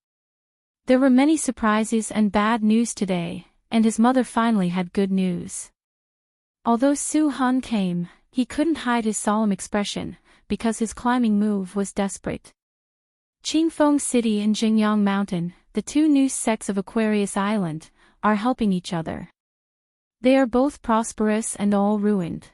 There were many surprises and bad news today, and his mother finally had good news. Although Su Han came, he couldn't hide his solemn expression, because his climbing move was desperate. Qingfeng City and Xinjiang Mountain, the two new sects of Aquarius Island, are helping each other. They are both prosperous and all ruined.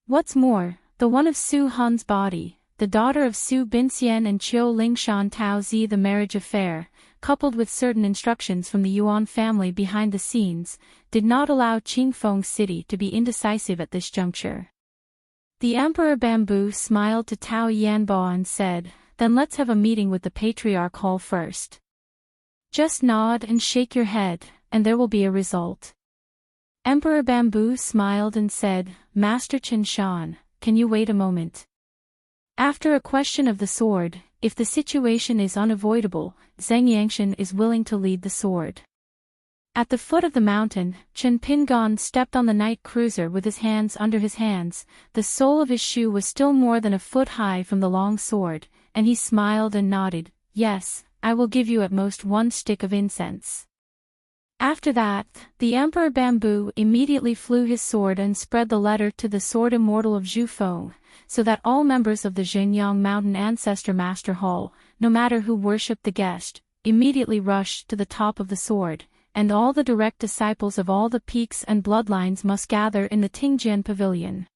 What's more, the one of Su Hun's body, the daughter of Su Binxian and Qiu Lingshan Tao Zi, the marriage affair, coupled with certain instructions from the Yuan family behind the scenes, did not allow Qingfeng City to be indecisive at this juncture. The Emperor Bamboo smiled to Tao Yanbo and said, "Then let's have a meeting with the Patriarch Hall first. Just nod and shake your head, and there will be a result." Emperor Bamboo smiled and said, "Master Chen Shan, can you wait a moment?" After a question of the sword, if the situation is unavoidable, Zheng Yangshan is willing to lead the sword. At the foot of the mountain, Chen Pingon stepped on the night cruiser with his hands under his hands. The sole of his shoe was still more than a foot high from the long sword, and he smiled and nodded, "Yes, I will give you at most 1 stick of incense." After that, the Emperor Bamboo immediately flew his sword and spread the letter to the sword immortal of Zhufeng, so that all members of the Zhenyang Mountain Ancestor Master Hall, no matter who worshipped the guest, immediately rushed to the top of the sword, and all the direct disciples of all the peaks and bloodlines must gather in the Tingjian Pavilion.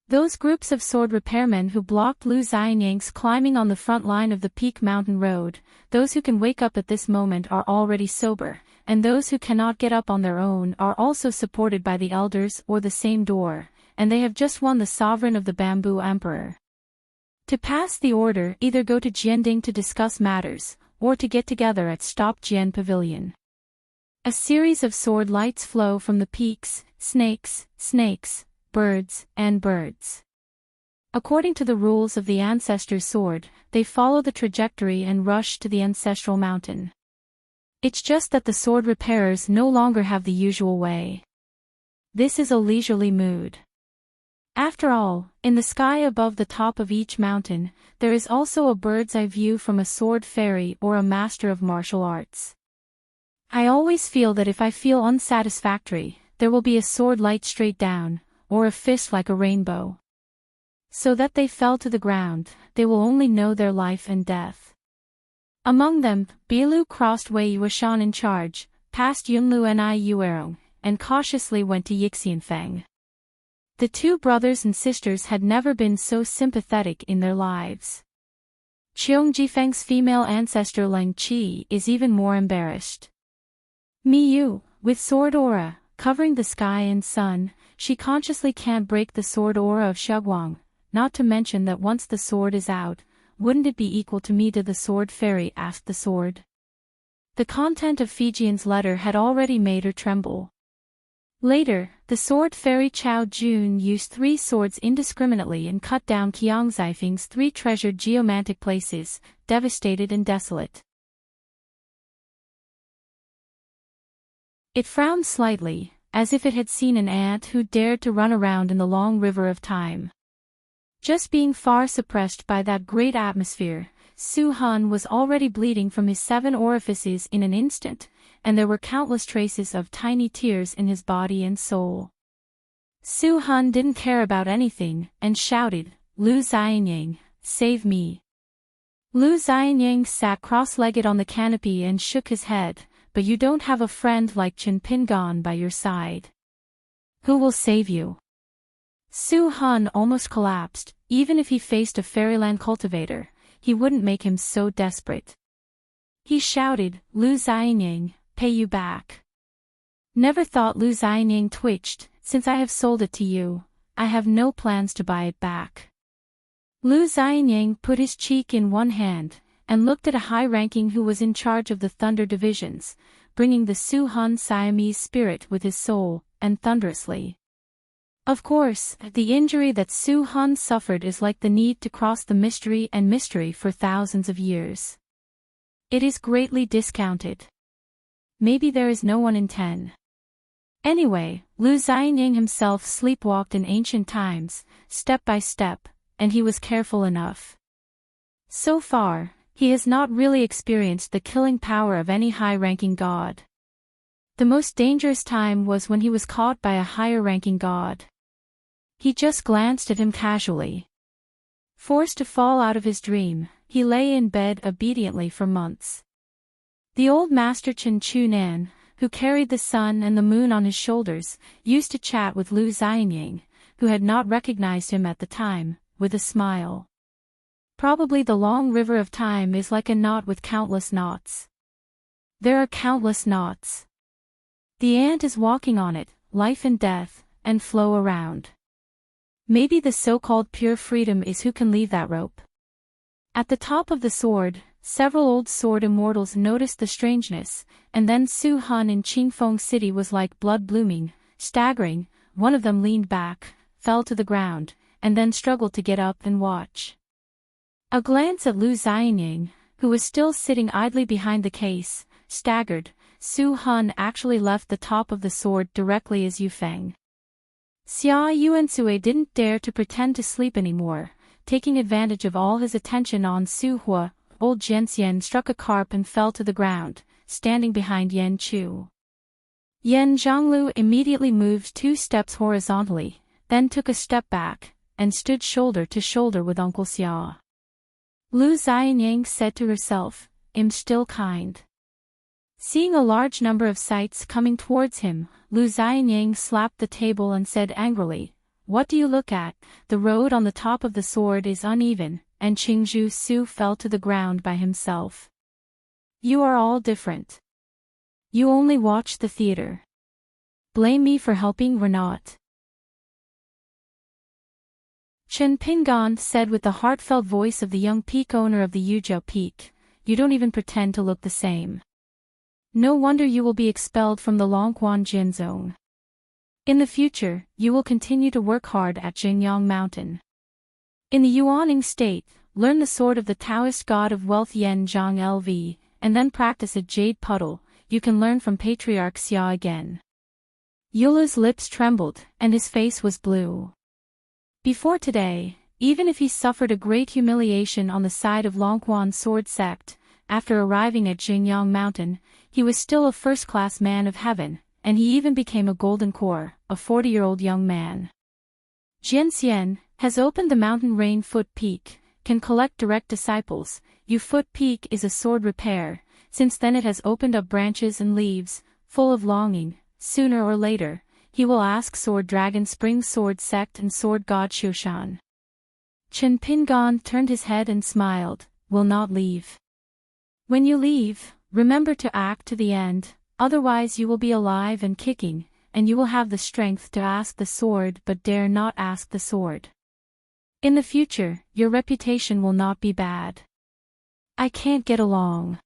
Those groups of sword repairmen who blocked Lu Xianyang's climbing on the front line of the Peak Mountain Road, those who can wake up at this moment are already sober, and those who cannot get up on their own are also supported by the elders or the same door, and they have just won the sovereign of the Bamboo Emperor. To pass the order, either go to Jianding to discuss matters, or to get together at Stop Jian Pavilion. A series of sword lights flow from the peaks, snakes, snakes, birds, and birds. According to the rules of the ancestor's sword, they follow the trajectory and rush to the ancestral mountain. It's just that the sword repairers no longer have the usual way. This is a leisurely mood. After all, in the sky above the top of each mountain, there is also a bird's eye view from a sword fairy or a master of martial arts. I always feel that if I feel unsatisfactory, there will be a sword light straight down, or a fist like a rainbow. So that they fell to the ground, they will only know their life and death. Among them, Bilu crossed Wei Yuashan in charge, passed Yunlu Ni Yuerong, and cautiously went to Yixianfeng. The two brothers and sisters had never been so sympathetic in their lives. Cheong Jifeng's female ancestor Leng Qi is even more embarrassed. Miyu, with sword aura, covering the sky and sun, she consciously can't break the sword aura of Shuguang, not to mention that once the sword is out, wouldn't it be equal to me to the sword fairy, asked the sword. The content of Fijian's letter had already made her tremble. Later, the sword fairy Chao Jun used 3 swords indiscriminately and cut down Qiang Zifeng's 3 treasured geomantic places, devastated and desolate. It frowned slightly, as if it had seen an ant who dared to run around in the long river of time. Just being far suppressed by that great atmosphere, Su Hun was already bleeding from his 7 orifices in an instant, and there were countless traces of tiny tears in his body and soul. Su Hun didn't care about anything, and shouted, "Lu Xianyang, save me." Lu Xianyang sat cross-legged on the canopy and shook his head, "But you don't have a friend like Chen Pingon by your side. Who will save you?" Su Hun almost collapsed. Even if he faced a fairyland cultivator, he wouldn't make him so desperate. He shouted, "Lu Xianyang, pay you back." Never thought Lu Xianyang twitched. "Since I have sold it to you, I have no plans to buy it back." Lu Xianyang put his cheek in one hand, and looked at a high-ranking who was in charge of the Thunder Divisions, bringing the Su Hun Siamese spirit with his soul, and thunderously. Of course, the injury that Su Hun suffered is like the need to cross the mystery for thousands of years. It is greatly discounted. Maybe there is no one in 10. Anyway, Lu Xianyang himself sleepwalked in ancient times, step by step, and he was careful enough. So far, he has not really experienced the killing power of any high-ranking god. The most dangerous time was when he was caught by a higher-ranking god. He just glanced at him casually. Forced to fall out of his dream, he lay in bed obediently for months. The old master Chen Chunan, who carried the sun and the moon on his shoulders, used to chat with Lu Xianying, who had not recognized him at the time, with a smile. Probably the long river of time is like a knot with countless knots. There are countless knots. The ant is walking on it, life and death, and flow around. Maybe the so-called pure freedom is who can leave that rope. At the top of the sword, several old sword immortals noticed the strangeness, and then Su Han in Qingfeng City was like blood blooming, staggering. One of them leaned back, fell to the ground, and then struggled to get up and watch. A glance at Lu Xianying, who was still sitting idly behind the case, staggered. Su Han actually left the top of the sword directly as Yu Feng. Xia Yuansui didn't dare to pretend to sleep anymore, taking advantage of all his attention on Su Hua. Old Zhenxian struck a carp and fell to the ground, standing behind Yan Chu. Yan Zhonglu immediately moved 2 steps horizontally, then took a step back, and stood shoulder to shoulder with Uncle Xia. Lu Xianying said to herself, "I'm still kind." Seeing a large number of sights coming towards him, Lu Xianying slapped the table and said angrily, "What do you look at? The road on the top of the sword is uneven," and Qingzhu Su fell to the ground by himself. "You are all different. You only watch the theater. Blame me for helping or not." Chen Pingan said with the heartfelt voice of the young peak owner of the Yuzhou Peak, "You don't even pretend to look the same. No wonder you will be expelled from the Longquan Jin Zone. In the future, you will continue to work hard at Jingyang Mountain. In the Yuaning state, learn the sword of the Taoist god of wealth Yen Zhang Lv, and then practice at Jade Puddle. You can learn from Patriarch Xia again." Yula's lips trembled, and his face was blue. Before today, even if he suffered a great humiliation on the side of Longquan sword sect, after arriving at Jingyang Mountain, he was still a first-class man of heaven, and he even became a golden core, a 40-year-old young man. Jianxian has opened the mountain Rain Foot Peak, can collect direct disciples. Yu Foot Peak is a sword repair. Since then it has opened up branches and leaves, full of longing. Sooner or later, he will ask Sword Dragon Spring Sword Sect and Sword God Shoshan. Chen Pingan turned his head and smiled, "Will not leave. When you leave, remember to act to the end, otherwise you will be alive and kicking, and you will have the strength to ask the sword but dare not ask the sword. In the future, your reputation will not be bad." I can't get along.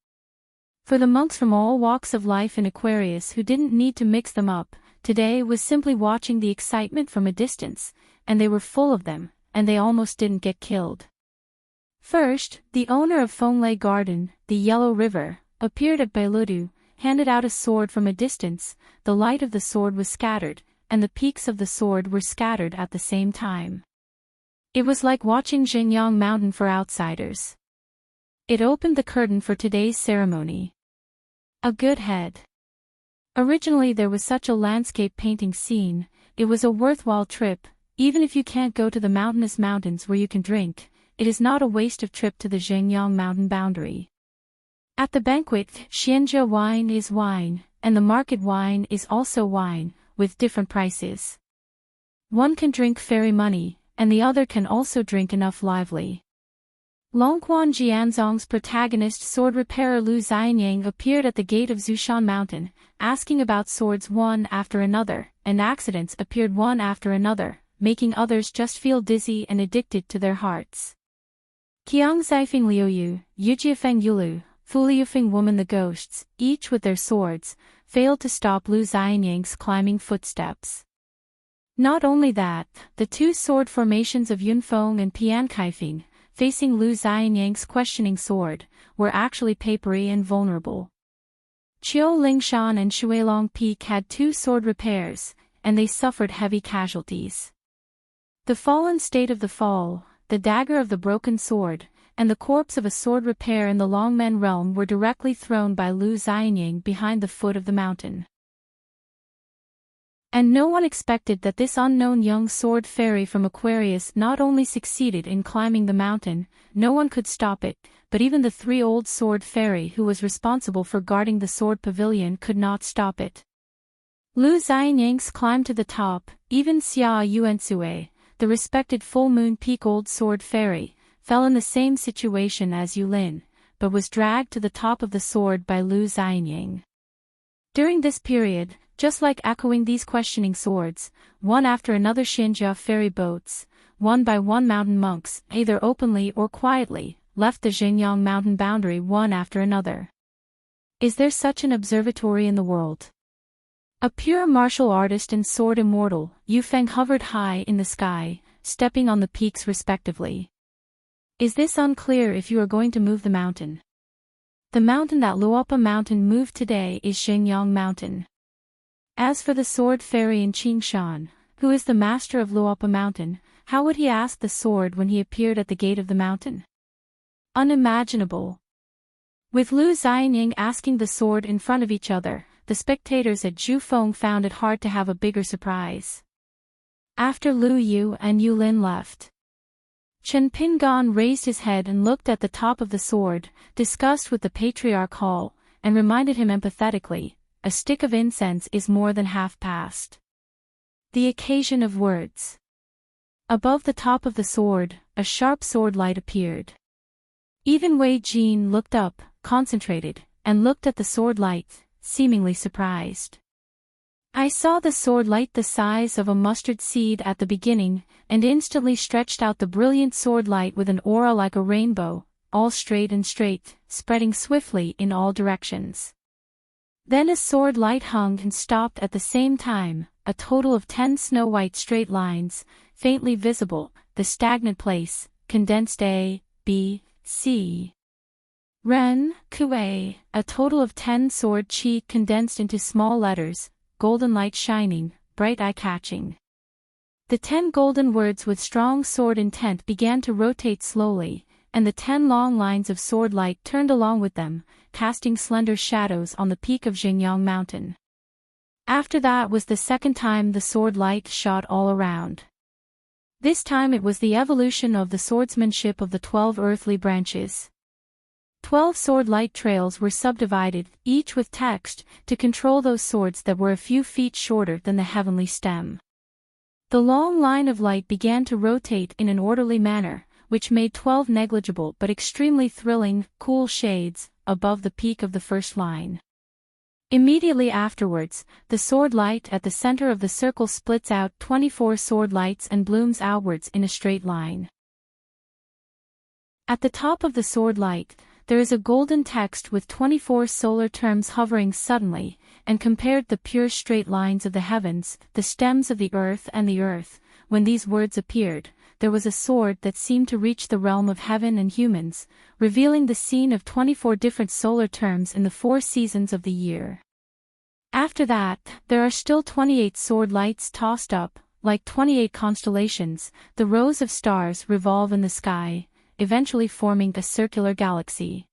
For the monks from all walks of life in Aquarius who didn't need to mix them up, today was simply watching the excitement from a distance, and they were full of them, and they almost didn't get killed. First, the owner of Fenglei Garden, the Yellow River, appeared at Bailudu, handed out a sword from a distance. The light of the sword was scattered, and the peaks of the sword were scattered at the same time. It was like watching Jingyang Mountain for outsiders. It opened the curtain for today's ceremony. A good head. Originally there was such a landscape painting scene. It was a worthwhile trip, even if you can't go to the mountainous mountains where you can drink. It is not a waste of trip to the Jingyang Mountain boundary. At the banquet, Xianzhe wine is wine, and the market wine is also wine, with different prices. One can drink fairy money, and the other can also drink enough lively. Longquan Jianzong's protagonist sword repairer Lu Xianying appeared at the gate of Zushan Mountain, asking about swords one after another, and accidents appeared one after another, making others just feel dizzy and addicted to their hearts. Qiang Zaifeng Liuyu, Yujiafeng Yulu, Fuliufeng Woman the ghosts, each with their swords, failed to stop Lu Xianying's climbing footsteps. Not only that, the 2 sword formations of Yunfeng and Piankaifeng, facing Lu Xianying's questioning sword, were actually papery and vulnerable. Qiu Lingshan and Shuilong Peak had 2 sword repairs, and they suffered heavy casualties. The fallen state of the fall, the dagger of the broken sword, and the corpse of a sword repair in the Longmen realm were directly thrown by Lu Xianying behind the foot of the mountain. And no one expected that this unknown young sword fairy from Aquarius not only succeeded in climbing the mountain, no one could stop it, but even the 3 old sword fairy who was responsible for guarding the sword pavilion could not stop it. Lu Xianyang's climbed to the top, even Xia Yuansue, the respected full moon peak old sword fairy, fell in the same situation as Yulin, but was dragged to the top of the sword by Lu Xianyang. During this period, just like echoing these questioning swords, one after another Xinjia ferry boats, one by one mountain monks, either openly or quietly, left the Xinjiang mountain boundary one after another. Is there such an observatory in the world? A pure martial artist and sword immortal, Yu Feng hovered high in the sky, stepping on the peaks respectively. Is this unclear if you are going to move the mountain? The mountain that Luopa Mountain moved today is Xinjiang Mountain. As for the sword fairy in Qingshan, who is the master of Luopa Mountain, how would he ask the sword when he appeared at the gate of the mountain? Unimaginable. With Lu Xianyang asking the sword in front of each other, the spectators at Zhufeng found it hard to have a bigger surprise. After Lu Yu and Yulin left, Chen Pingan raised his head and looked at the top of the sword, discussed with the patriarch Hall, and reminded him empathetically, a stick of incense is more than half past. The occasion of words. Above the top of the sword, a sharp sword light appeared. Even Wei Jin looked up, concentrated, and looked at the sword light, seemingly surprised. I saw the sword light the size of a mustard seed at the beginning, and instantly stretched out the brilliant sword light with an aura like a rainbow, all straight and straight, spreading swiftly in all directions. Then a sword light hung and stopped at the same time, a total of 10 snow-white straight lines, faintly visible, the stagnant place, condensed A, B, C. Ren, Kuei, a total of 10 sword chi condensed into small letters, golden light shining, bright eye-catching. The 10 golden words with strong sword intent began to rotate slowly, and the 10 long lines of sword light turned along with them, casting slender shadows on the peak of Xinjiang Mountain. After that was the second time the sword light shot all around. This time it was the evolution of the swordsmanship of the 12 earthly branches. 12 sword light trails were subdivided, each with text, to control those swords that were a few feet shorter than the heavenly stem. The long line of light began to rotate in an orderly manner, which made 12 negligible but extremely thrilling, cool shades, above the peak of the first line. Immediately afterwards, the sword light at the center of the circle splits out 24 sword lights and blooms outwards in a straight line. At the top of the sword light, there is a golden text with 24 solar terms hovering suddenly, and compared the pure straight lines of the heavens, the stems of the earth. When these words appeared, there was a sword that seemed to reach the realm of heaven and humans, revealing the scene of 24 different solar terms in the 4 seasons of the year. After that, there are still 28 sword lights tossed up, like 28 constellations. The rows of stars revolve in the sky, eventually forming a circular galaxy.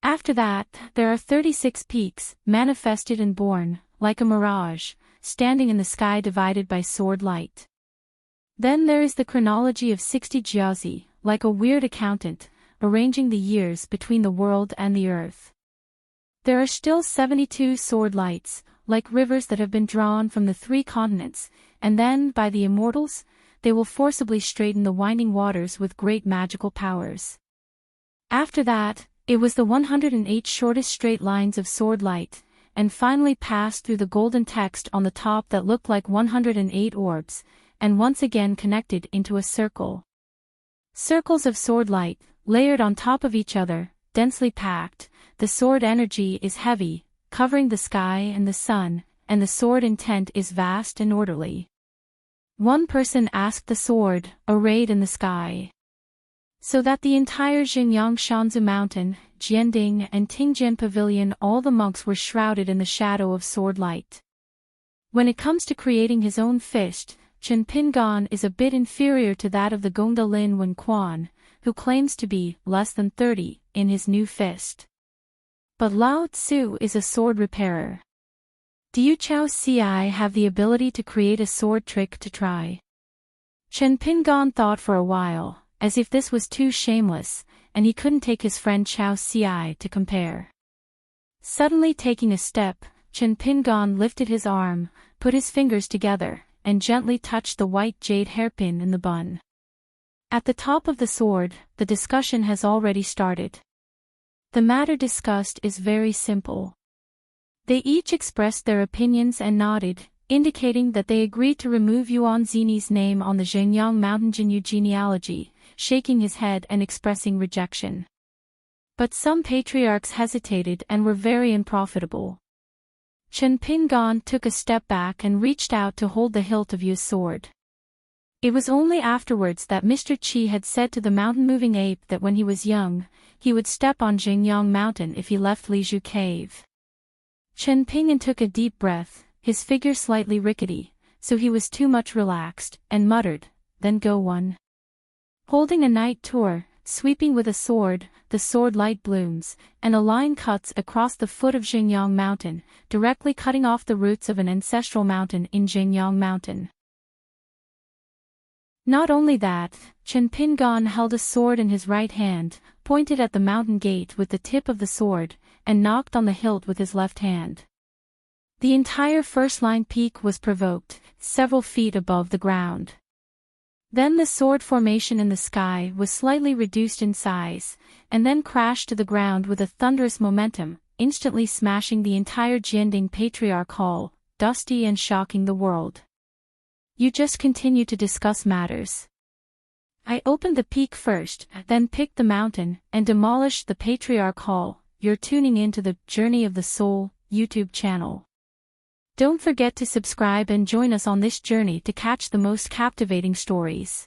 After that, there are 36 peaks, manifested and born, like a mirage, standing in the sky divided by sword light. Then there is the chronology of 60 jiazi, like a weird accountant, arranging the years between the world and the earth. There are still 72 sword lights, like rivers that have been drawn from the 3 continents, and then, by the immortals, they will forcibly straighten the winding waters with great magical powers. After that, it was the 108 shortest straight lines of sword light, and finally passed through the golden text on the top that looked like 108 orbs, and once again connected into a circle. Circles of sword light, layered on top of each other, densely packed, the sword energy is heavy, covering the sky and the sun, and the sword intent is vast and orderly. One person asked the sword, arrayed in the sky. So that the entire Xinjiang Shanzu Mountain, Jianding and Tingjian Pavilion, all the monks were shrouded in the shadow of sword light. When it comes to creating his own fist, Chen Pingan is a bit inferior to that of the Gongda Lin Wen Quan, who claims to be less than 30 in his new fist. But Lao Tzu is a sword repairer. Do you Chao Si have the ability to create a sword trick to try? Chen Pingon thought for a while, as if this was too shameless, and he couldn't take his friend Chao Si to compare. Suddenly taking a step, Chen Pingon lifted his arm, put his fingers together, and gently touched the white jade hairpin in the bun. At the top of the sword, the discussion has already started. The matter discussed is very simple. They each expressed their opinions and nodded, indicating that they agreed to remove Yuan Zini's name on the Zhengyang Mountain Jinyu genealogy, shaking his head and expressing rejection. But some patriarchs hesitated and were very unprofitable. Chen Pingon took a step back and reached out to hold the hilt of Yu's sword. It was only afterwards that Mr. Qi had said to the mountain-moving ape that when he was young, he would step on Zhengyang Mountain if he left Lizhu Cave. Chen Pingon took a deep breath, his figure slightly rickety, so he was too much relaxed, and muttered, "Then go one." Holding a night tour, sweeping with a sword, the sword light blooms, and a line cuts across the foot of Zhengyang Mountain, directly cutting off the roots of an ancestral mountain in Zhengyang Mountain. Not only that, Chen Pingon held a sword in his right hand, pointed at the mountain gate with the tip of the sword, and knocked on the hilt with his left hand. The entire first-line peak was provoked, several feet above the ground. Then the sword formation in the sky was slightly reduced in size, and then crashed to the ground with a thunderous momentum, instantly smashing the entire Jianding Patriarch Hall, dusty and shocking the world. You just continue to discuss matters. I opened the peak first, then picked the mountain, and demolished the Patriarch Hall. You're tuning into the Journey of the Soul YouTube channel. Don't forget to subscribe and join us on this journey to catch the most captivating stories.